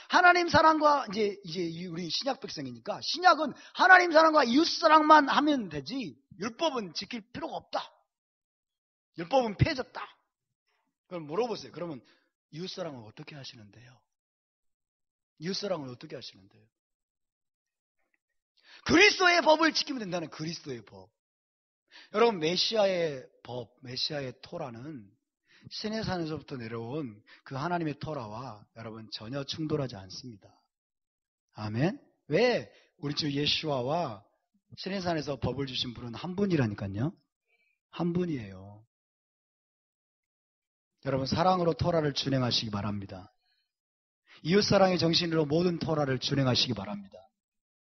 하나님 사랑과 이제 우리 신약 백성이니까 신약은 하나님 사랑과 이웃 사랑만 하면 되지 율법은 지킬 필요가 없다. 율법은 폐해졌다. 그럼 물어보세요. 그러면 이웃 사랑을 어떻게 하시는데요? 이웃 사랑을 어떻게 하시는데요? 그리스도의 법을 지키면 된다는 그리스도의 법. 여러분, 메시아의 법, 메시아의 토라는 시내산에서부터 내려온 그 하나님의 토라와 여러분 전혀 충돌하지 않습니다. 아멘. 왜? 우리 주 예수와와 시내산에서 법을 주신 분은 한 분이라니까요. 한 분이에요. 여러분, 사랑으로 토라를 준행하시기 바랍니다. 이웃사랑의 정신으로 모든 토라를 준행하시기 바랍니다.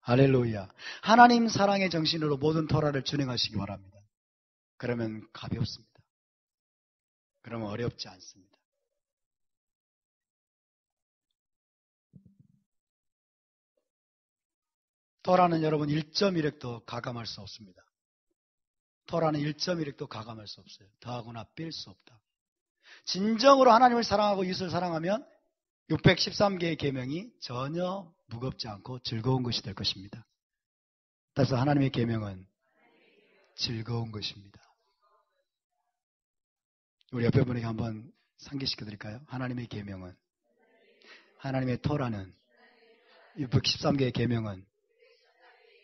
할렐루야. 하나님 사랑의 정신으로 모든 토라를 준행하시기 바랍니다. 그러면 가볍습니다. 그러면 어렵지 않습니다. 토라는 여러분 1.1획도 가감할 수 없습니다. 토라는 1.1획도 가감할 수 없어요. 더하거나 뺄 수 없다. 진정으로 하나님을 사랑하고 이웃을 사랑하면 613개의 계명이 전혀 무겁지 않고 즐거운 것이 될 것입니다. 따라서 하나님의 계명은 즐거운 것입니다. 우리 옆에 분에게 한번 상기시켜 드릴까요? 하나님의 계명은, 하나님의 토라는, 613개의 계명은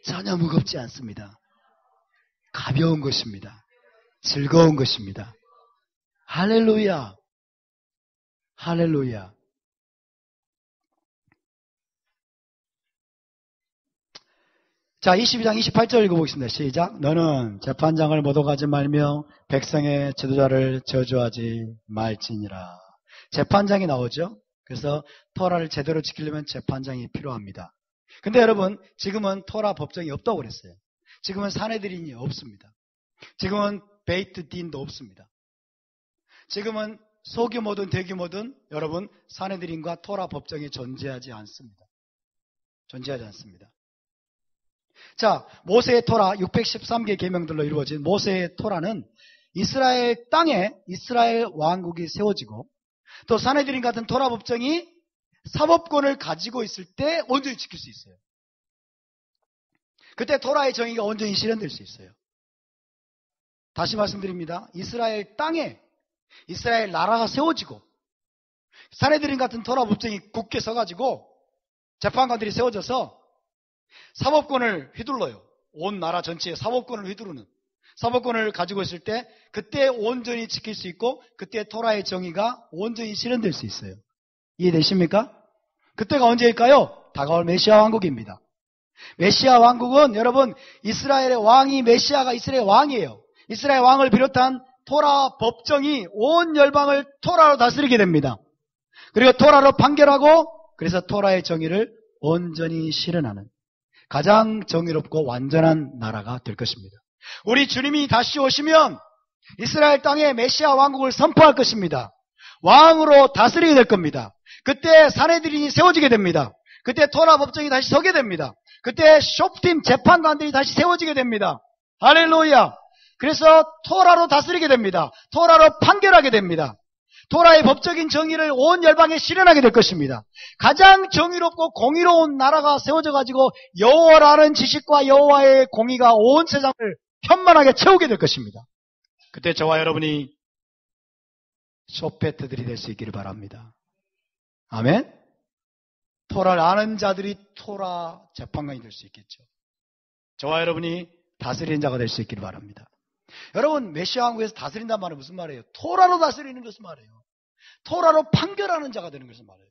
전혀 무겁지 않습니다. 가벼운 것입니다. 즐거운 것입니다. 할렐루야. 할렐루야. 자, 22장 28절 읽어보겠습니다. 시작. 너는 재판장을 모독하지 말며 백성의 지도자를 저주하지 말지니라. 재판장이 나오죠. 그래서 토라를 제대로 지키려면 재판장이 필요합니다. 근데 여러분, 지금은 토라 법정이 없다고 그랬어요. 지금은 사내들인이 없습니다. 지금은 베이트 딘도 없습니다. 지금은 소규모든 대규모든 여러분, 사내들인과 토라 법정이 존재하지 않습니다. 존재하지 않습니다. 자, 모세의 토라 613개 계명들로 이루어진 모세의 토라는 이스라엘 땅에 이스라엘 왕국이 세워지고 또 사내들인 같은 토라 법정이 사법권을 가지고 있을 때 온전히 지킬 수 있어요. 그때 토라의 정의가 온전히 실현될 수 있어요. 다시 말씀드립니다. 이스라엘 땅에 이스라엘 나라가 세워지고 사내들인 같은 토라 법정이 굳게 서가지고 재판관들이 세워져서 사법권을 휘둘러요. 온 나라 전체에 사법권을 휘두르는, 사법권을 가지고 있을 때 그때 온전히 지킬 수 있고 그때 토라의 정의가 온전히 실현될 수 있어요. 이해되십니까? 그때가 언제일까요? 다가올 메시아 왕국입니다. 메시아 왕국은 여러분, 이스라엘의 왕이, 메시아가 이스라엘 왕이에요. 이스라엘 왕을 비롯한 토라 법정이 온 열방을 토라로 다스리게 됩니다. 그리고 토라로 판결하고 그래서 토라의 정의를 온전히 실현하는 가장 정의롭고 완전한 나라가 될 것입니다. 우리 주님이 다시 오시면 이스라엘 땅에 메시아 왕국을 선포할 것입니다. 왕으로 다스리게 될 겁니다. 그때 사내들이 세워지게 됩니다. 그때 토라 법정이 다시 서게 됩니다. 그때 쇼프팀 재판관들이 다시 세워지게 됩니다. 할렐루야. 그래서 토라로 다스리게 됩니다. 토라로 판결하게 됩니다. 토라의 법적인 정의를 온 열방에 실현하게 될 것입니다. 가장 정의롭고 공의로운 나라가 세워져가지고 여호와라는 지식과 여호와의 공의가 온 세상을 편만하게 채우게 될 것입니다. 그때 저와 여러분이 쇼페트들이 될 수 있기를 바랍니다. 아멘. 토라를 아는 자들이 토라 재판관이 될 수 있겠죠. 저와 여러분이 다스리는 자가 될 수 있기를 바랍니다. 여러분, 메시아 왕국에서 다스린다는 말은 무슨 말이에요? 토라로 다스리는 것을 말해요. 토라로 판결하는 자가 되는 것을 말해요.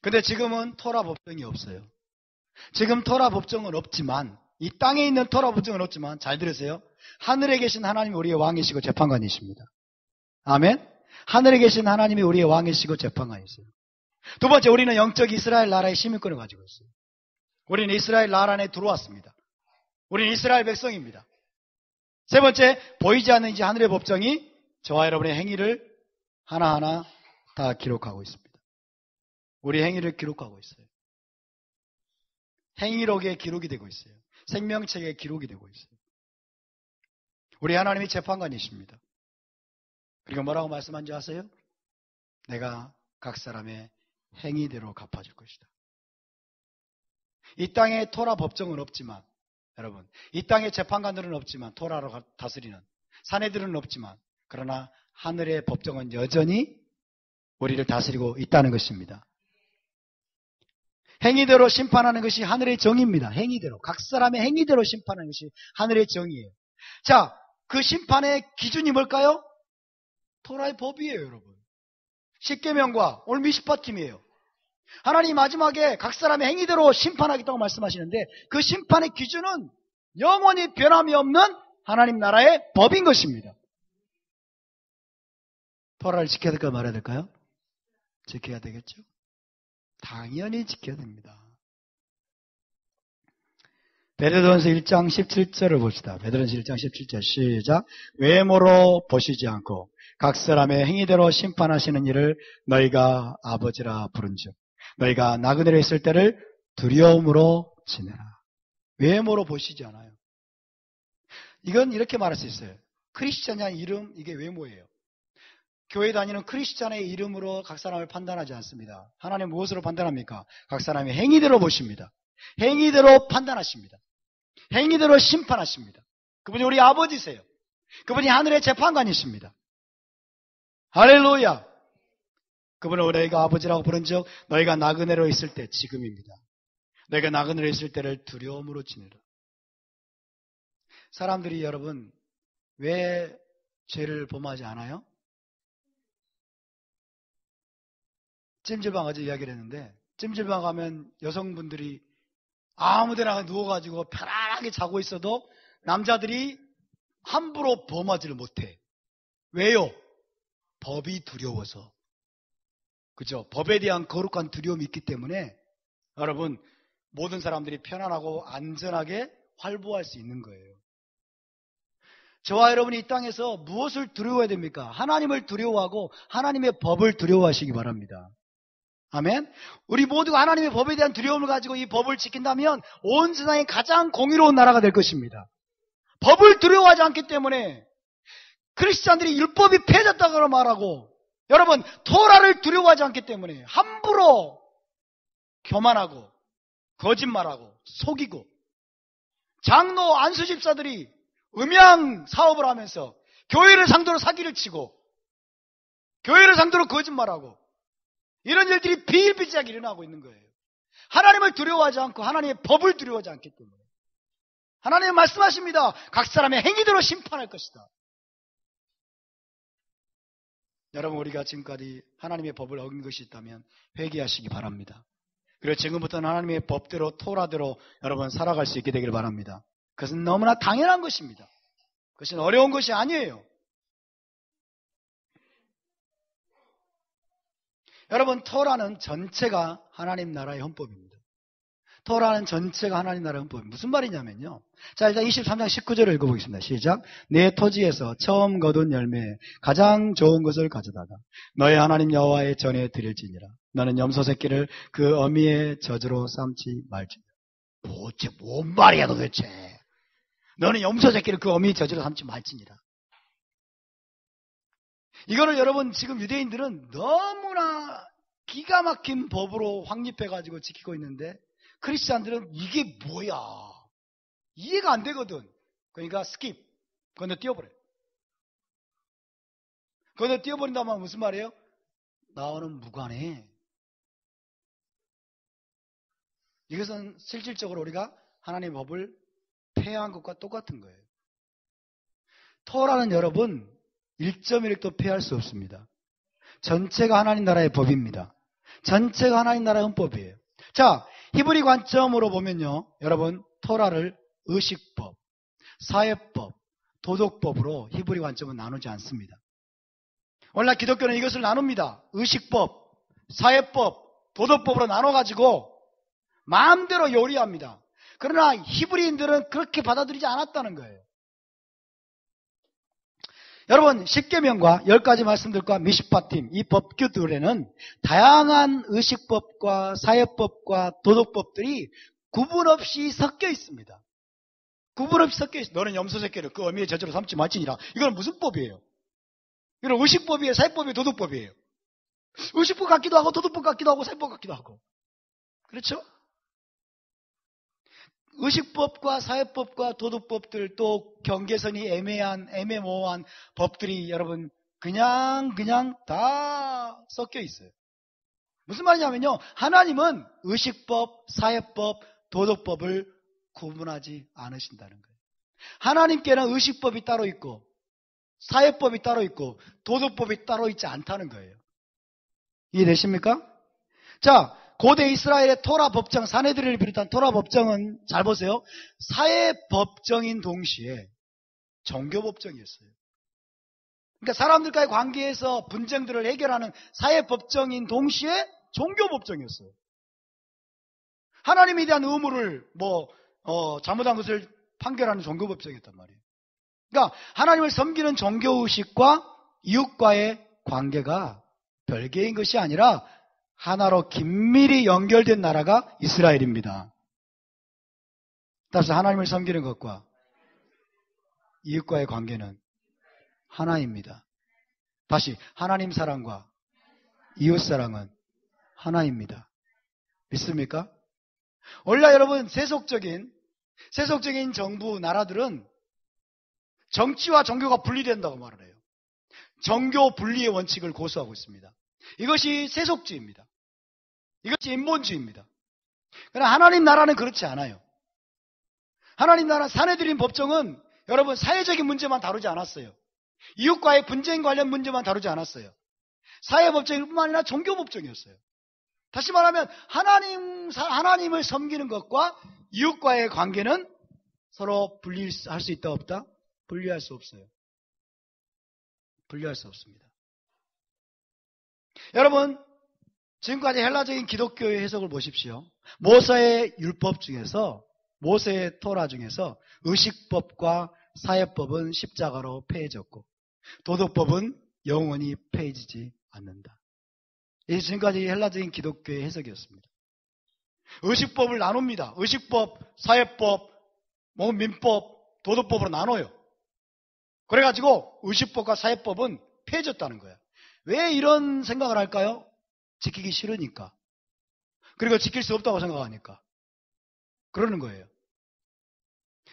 근데 지금은 토라 법정이 없어요. 지금 토라 법정은 없지만, 이 땅에 있는 토라 법정은 없지만, 잘 들으세요. 하늘에 계신 하나님이 우리의 왕이시고 재판관이십니다. 아멘? 하늘에 계신 하나님이 우리의 왕이시고 재판관이세요. 두 번째, 우리는 영적 이스라엘 나라의 시민권을 가지고 있어요. 우리는 이스라엘 나라 안에 들어왔습니다. 우리는 이스라엘 백성입니다. 세 번째, 보이지 않는 이제 하늘의 법정이 저와 여러분의 행위를 하나하나 다 기록하고 있습니다. 우리 행위를 기록하고 있어요. 행위록에 기록이 되고 있어요. 생명책에 기록이 되고 있어요. 우리 하나님이 재판관이십니다. 그리고 뭐라고 말씀한지 아세요? 내가 각 사람의 행위대로 갚아줄 것이다. 이 땅에 토라 법정은 없지만, 여러분, 이 땅에 재판관들은 없지만, 토라로 다스리는 사내들은 없지만, 그러나 하늘의 법정은 여전히 우리를 다스리고 있다는 것입니다. 행위대로 심판하는 것이 하늘의 정의입니다. 행위대로. 각 사람의 행위대로 심판하는 것이 하늘의 정의예요. 자, 그 심판의 기준이 뭘까요? 토라의 법이에요, 여러분. 십계명과 오늘 미시팟팀이에요. 하나님 마지막에 각 사람의 행위대로 심판하겠다고 말씀하시는데 그 심판의 기준은 영원히 변함이 없는 하나님 나라의 법인 것입니다. 토라를 지켜야 될까 말아야 될까요? 지켜야 되겠죠? 당연히 지켜야 됩니다. 베드로전서 1장 17절을 봅시다. 베드로전서 1장 17절 시작. 외모로 보시지 않고 각 사람의 행위대로 심판하시는 이를 너희가 아버지라 부른즉 너희가 나그네로 있을 때를 두려움으로 지내라. 외모로 보시지 않아요. 이건 이렇게 말할 수 있어요. 크리스찬의 이름, 이게 외모예요. 교회 다니는 크리스찬의 이름으로 각 사람을 판단하지 않습니다. 하나님 무엇으로 판단합니까? 각 사람의 행위대로 보십니다. 행위대로 판단하십니다. 행위대로 심판하십니다. 그분이 우리 아버지세요. 그분이 하늘의 재판관이십니다. 할렐루야. 그분은 너희가 아버지라고 부른즉 너희가 나그네로 있을 때, 지금입니다. 너희가 나그네로 있을 때를 두려움으로 지내라. 사람들이 여러분 왜 죄를 범하지 않아요? 찜질방 어제 이야기를 했는데, 찜질방 가면 여성분들이 아무데나 누워가지고 편안하게 자고 있어도 남자들이 함부로 범하지를 못해. 왜요? 법이 두려워서. 그죠? 법에 대한 거룩한 두려움이 있기 때문에 여러분 모든 사람들이 편안하고 안전하게 활보할 수 있는 거예요. 저와 여러분이 이 땅에서 무엇을 두려워해야 됩니까? 하나님을 두려워하고 하나님의 법을 두려워하시기 바랍니다. 아멘. 우리 모두가 하나님의 법에 대한 두려움을 가지고 이 법을 지킨다면 온 세상에 가장 공의로운 나라가 될 것입니다. 법을 두려워하지 않기 때문에 크리스찬들이 율법이 폐해졌다고 말하고, 여러분 토라를 두려워하지 않기 때문에 함부로 교만하고 거짓말하고 속이고, 장로 안수집사들이 음양 사업을 하면서 교회를 상대로 사기를 치고 교회를 상대로 거짓말하고, 이런 일들이 비일비재하게 일어나고 있는 거예요. 하나님을 두려워하지 않고 하나님의 법을 두려워하지 않기 때문에. 하나님은 말씀하십니다. 각 사람의 행위대로 심판할 것이다. 여러분 우리가 지금까지 하나님의 법을 어긴 것이 있다면 회개하시기 바랍니다. 그리고 지금부터는 하나님의 법대로 토라대로 여러분 살아갈 수 있게 되기를 바랍니다. 그것은 너무나 당연한 것입니다. 그것은 어려운 것이 아니에요. 여러분 토라는 전체가 하나님 나라의 헌법입니다. 토라는 전체가 하나님 나라의 헌법입니다. 무슨 말이냐면요. 자, 일단 23장 19절을 읽어보겠습니다. 시작. 내 토지에서 처음 거둔 열매 가장 좋은 것을 가져다가 너의 하나님 여호와의 전에 드릴지니라. 너는 염소 새끼를 그 어미의 젖으로 삼지 말지니라. 도대체 뭔 말이야 도대체. 너는 염소 새끼를 그 어미의 젖으로 삼지 말지니라. 이거를 여러분 지금 유대인들은 너무나 기가 막힌 법으로 확립해가지고 지키고 있는데, 크리스찬들은 이게 뭐야 이해가 안 되거든. 그러니까 스킵, 건너 뛰어버려요. 건너 뛰어버린다면 무슨 말이에요? 나와는 무관해. 이것은 실질적으로 우리가 하나님의 법을 폐해한 것과 똑같은 거예요. 토라는 여러분 1.1도 폐할 수 없습니다. 전체가 하나님 나라의 법입니다. 전체가 하나님 나라의 헌법이에요. 자, 히브리 관점으로 보면요, 여러분 토라를 의식법, 사회법, 도덕법으로 히브리 관점은 나누지 않습니다. 오늘날 기독교는 이것을 나눕니다. 의식법, 사회법, 도덕법으로 나눠가지고 마음대로 요리합니다. 그러나 히브리인들은 그렇게 받아들이지 않았다는 거예요. 여러분 10계명과 10가지 말씀들과 미시파팀, 이 법규들에는 다양한 의식법과 사회법과 도덕법들이 구분 없이 섞여 있습니다. 구분 없이 섞여 있습니다. 너는 염소 새끼를 그 어미의 젖으로 삼지 말지니라. 이건 무슨 법이에요? 이건 의식법이에요? 사회법이에요? 도덕법이에요? 의식법 같기도 하고 도덕법 같기도 하고 사회법 같기도 하고. 그렇죠? 의식법과 사회법과 도덕법들, 또 경계선이 애매모호한 법들이 여러분 그냥 다 섞여 있어요. 무슨 말이냐면요, 하나님은 의식법, 사회법, 도덕법을 구분하지 않으신다는 거예요. 하나님께는 의식법이 따로 있고 사회법이 따로 있고 도덕법이 따로 있지 않다는 거예요. 이해되십니까? 자, 고대 이스라엘의 토라 법정, 사내들을 비롯한 토라 법정은 잘 보세요. 사회 법정인 동시에 종교 법정이었어요. 그러니까 사람들과의 관계에서 분쟁들을 해결하는 사회법정인 동시에 종교법정이었어요. 하나님에 대한 의무를 잘못한 것을 판결하는 종교법정이었단 말이에요. 그러니까 하나님을 섬기는 종교의식과 이웃과의 관계가 별개인 것이 아니라 하나로 긴밀히 연결된 나라가 이스라엘입니다. 따라서 하나님을 섬기는 것과 이웃과의 관계는 하나입니다. 다시 하나님 사랑과 이웃 사랑은 하나입니다. 믿습니까? 원래 여러분 세속적인 정부 나라들은 정치와 종교가 분리된다고 말을 해요. 정교 분리의 원칙을 고수하고 있습니다. 이것이 세속주의입니다. 이것이 인본주의입니다. 그러나 하나님 나라는 그렇지 않아요. 하나님 나라 사내들인 법정은 여러분 사회적인 문제만 다루지 않았어요. 이웃과의 분쟁 관련 문제만 다루지 않았어요. 사회법정뿐만 아니라 종교법정이었어요. 다시 말하면 하나님을 섬기는 것과 이웃과의 관계는 서로 분리할 수 있다 없다? 분리할 수 없어요. 분리할 수 없습니다. 여러분 지금까지 헬라적인 기독교의 해석을 보십시오. 모세의 율법 중에서 모세의 토라 중에서 의식법과 사회법은 십자가로 폐해졌고 도덕법은 영원히 폐해지지 않는다. 이게 지금까지 헬라적인 기독교의 해석이었습니다. 의식법을 나눕니다. 의식법, 사회법, 민법, 도덕법으로 나눠요. 그래가지고 의식법과 사회법은 폐해졌다는 거예요. 왜 이런 생각을 할까요? 지키기 싫으니까. 그리고 지킬 수 없다고 생각하니까. 그러는 거예요.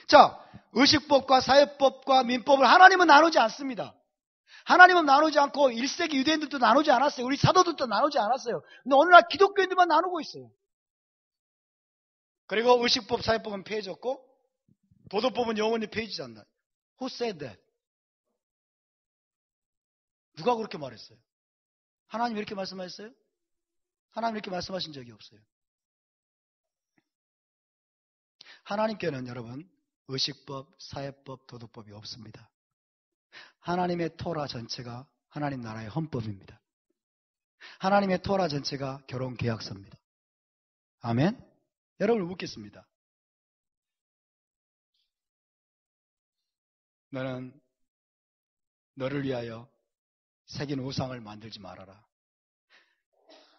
자, 의식법과 사회법과 민법을 하나님은 나누지 않습니다. 하나님은 나누지 않고 1세기 유대인들도 나누지 않았어요. 우리 사도들도 나누지 않았어요. 근데 오늘날 기독교인들만 나누고 있어요. 그리고 의식법, 사회법은 폐해졌고 도덕법은 영원히 폐해지지 않는다. Who said that? 누가 그렇게 말했어요? 하나님 이렇게 말씀하셨어요? 하나님 이렇게 말씀하신 적이 없어요. 하나님께는 여러분 의식법, 사회법, 도덕법이 없습니다. 하나님의 토라 전체가 하나님 나라의 헌법입니다. 하나님의 토라 전체가 결혼계약서입니다. 아멘? 여러분을 묻겠습니다. 너는 너를 위하여 새긴 우상을 만들지 말아라.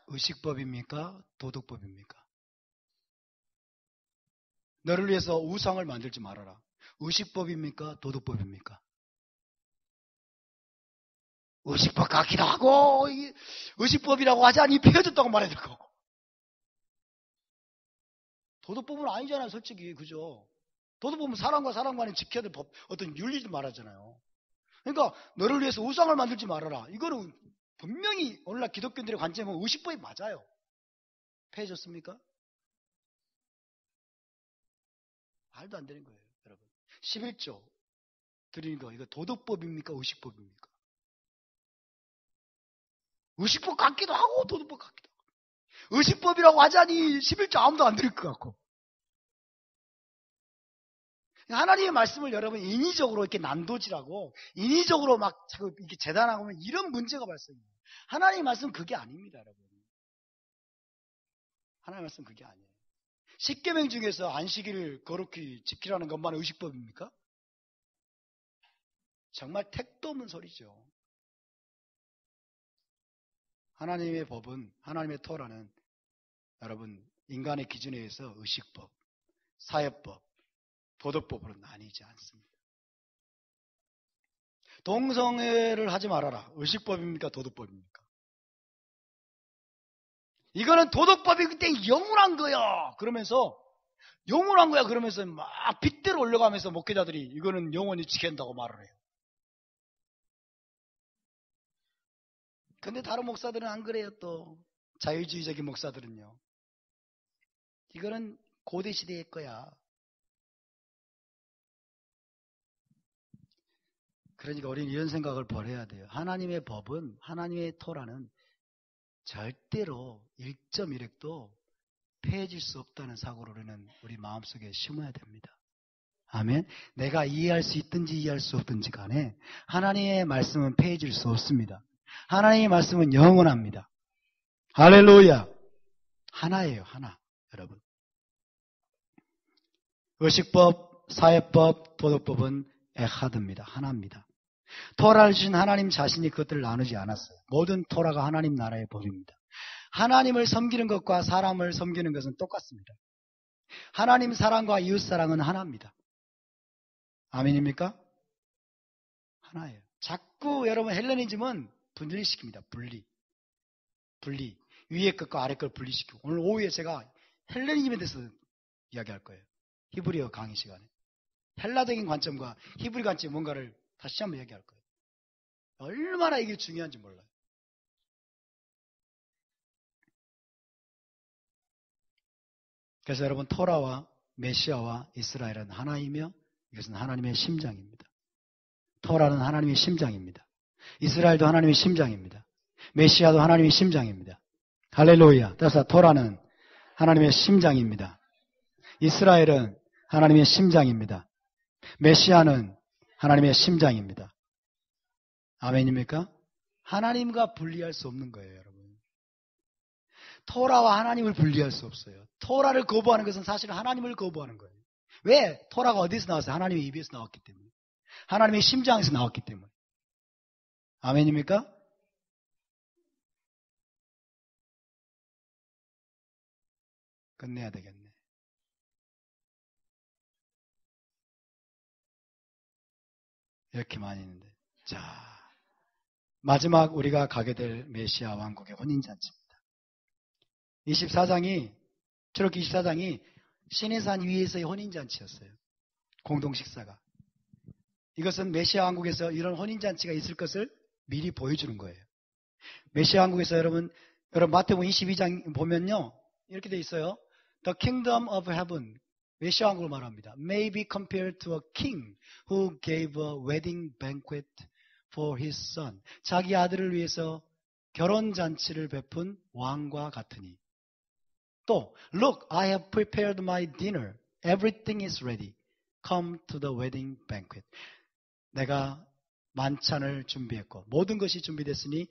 의식법입니까? 도덕법입니까? 너를 위해서 우상을 만들지 말아라. 의식법입니까? 도덕법입니까? 의식법 같기도 하고 의식법이라고 하자니 폐해졌다고 말해야 될 거고 도덕법은 아니잖아요. 솔직히 그죠? 도덕법은 사람과 사람 간에 지켜야 될 법, 어떤 윤리도 말하잖아요. 그러니까 너를 위해서 우상을 만들지 말아라. 이거는 분명히 오늘날 기독교인들의 관점은 의식법이 맞아요. 폐해졌습니까? 말도 안 되는 거예요, 여러분. 11조 드리는 거 이거 도덕법입니까? 의식법입니까? 의식법 같기도 하고 도덕법 같기도 하고 의식법이라고 하자니 11조 아무도 안 드릴 것 같고 하나님의 말씀을 여러분 인위적으로 이렇게 난도질하고 인위적으로 막 자꾸 이렇게 재단하고 하면 이런 문제가 발생해요. 하나님의 말씀은 그게 아닙니다, 여러분. 하나님의 말씀은 그게 아니에요. 십계명 중에서 안식일을 거룩히 지키라는 것만 의식법입니까? 정말 택도 없는 소리죠. 하나님의 법은, 하나님의 토라는 여러분 인간의 기준에 의해서 의식법, 사회법, 도덕법으로 나뉘지 않습니다. 동성애를 하지 말아라. 의식법입니까? 도덕법입니까? 이거는 도덕법이 그때 영원한 거야. 그러면서 영원한 거야. 그러면서 막 빗대로 올려가면서 목회자들이 이거는 영원히 지킨다고 말을 해요. 근데 다른 목사들은 안 그래요. 또 자유주의적인 목사들은요. 이거는 고대 시대의 거야. 그러니까 우리는 이런 생각을 버려야 돼요. 하나님의 법은, 하나님의 토라는 절대로 1.1획도 폐해질 수 없다는 사고를 우리는 우리 마음속에 심어야 됩니다. 아멘. 내가 이해할 수 있든지 이해할 수 없든지 간에 하나님의 말씀은 폐해질 수 없습니다. 하나님의 말씀은 영원합니다. 할렐루야. 하나예요, 하나. 여러분. 의식법, 사회법, 도덕법은 에하드입니다. 하나입니다. 토라를 주신 하나님 자신이 그것들을 나누지 않았어요. 모든 토라가 하나님 나라의 법입니다. 하나님을 섬기는 것과 사람을 섬기는 것은 똑같습니다. 하나님 사랑과 이웃 사랑은 하나입니다. 아멘입니까? 하나예요. 자꾸 여러분 헬레니즘은 분리시킵니다. 분리. 위에 것과 아래 걸 분리시키고. 오늘 오후에 제가 헬레니즘에 대해서 이야기할 거예요. 히브리어 강의 시간에. 헬라적인 관점과 히브리 관점의 뭔가를 다시 한번 얘기할 거예요. 얼마나 이게 중요한지 몰라요. 그래서 여러분 토라와 메시아와 이스라엘은 하나이며 이것은 하나님의 심장입니다. 토라는 하나님의 심장입니다. 이스라엘도 하나님의 심장입니다. 메시아도 하나님의 심장입니다. 할렐루야. 그래서 토라는 하나님의 심장입니다. 이스라엘은 하나님의 심장입니다. 메시아는 하나님의 심장입니다. 아멘입니까? 하나님과 분리할 수 없는 거예요, 여러분. 토라와 하나님을 분리할 수 없어요. 토라를 거부하는 것은 사실 하나님을 거부하는 거예요. 왜? 토라가 어디서 나왔어요? 하나님의 입에서 나왔기 때문에. 하나님의 심장에서 나왔기 때문에. 아멘입니까? 끝내야 되겠네. 이렇게 많이 있는데. 자, 마지막 우리가 가게 될 메시아 왕국의 혼인잔치입니다. 24장이, 출애굽기 24장이 시내산 위에서의 혼인잔치였어요. 공동식사가. 이것은 메시아 왕국에서 이런 혼인잔치가 있을 것을 미리 보여주는 거예요. 메시아 왕국에서 여러분 마태복음 22장 보면요. 이렇게 돼 있어요. The kingdom of heaven. 메시아 왕국을 말합니다. May be compared to a king who gave a wedding banquet for his son. 자기 아들을 위해서 결혼잔치를 베푼 왕과 같으니. 또 Look, I have prepared my dinner. Everything is ready. Come to the wedding banquet. 내가 만찬을 준비했고 모든 것이 준비됐으니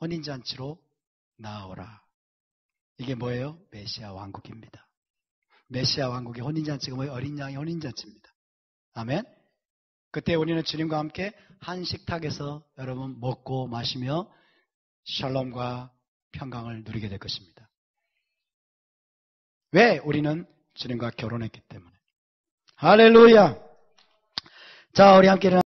혼인잔치로 나오라. 이게 뭐예요? 메시아 왕국입니다. 메시아 왕국의 혼인잔치가 뭐예요? 어린 양의 혼인잔치입니다. 아멘. 그때 우리는 주님과 함께 한 식탁에서 여러분 먹고 마시며 샬롬과 평강을 누리게 될 것입니다. 왜? 우리는 주님과 결혼했기 때문에. 할렐루야. 자, 우리 함께 일어나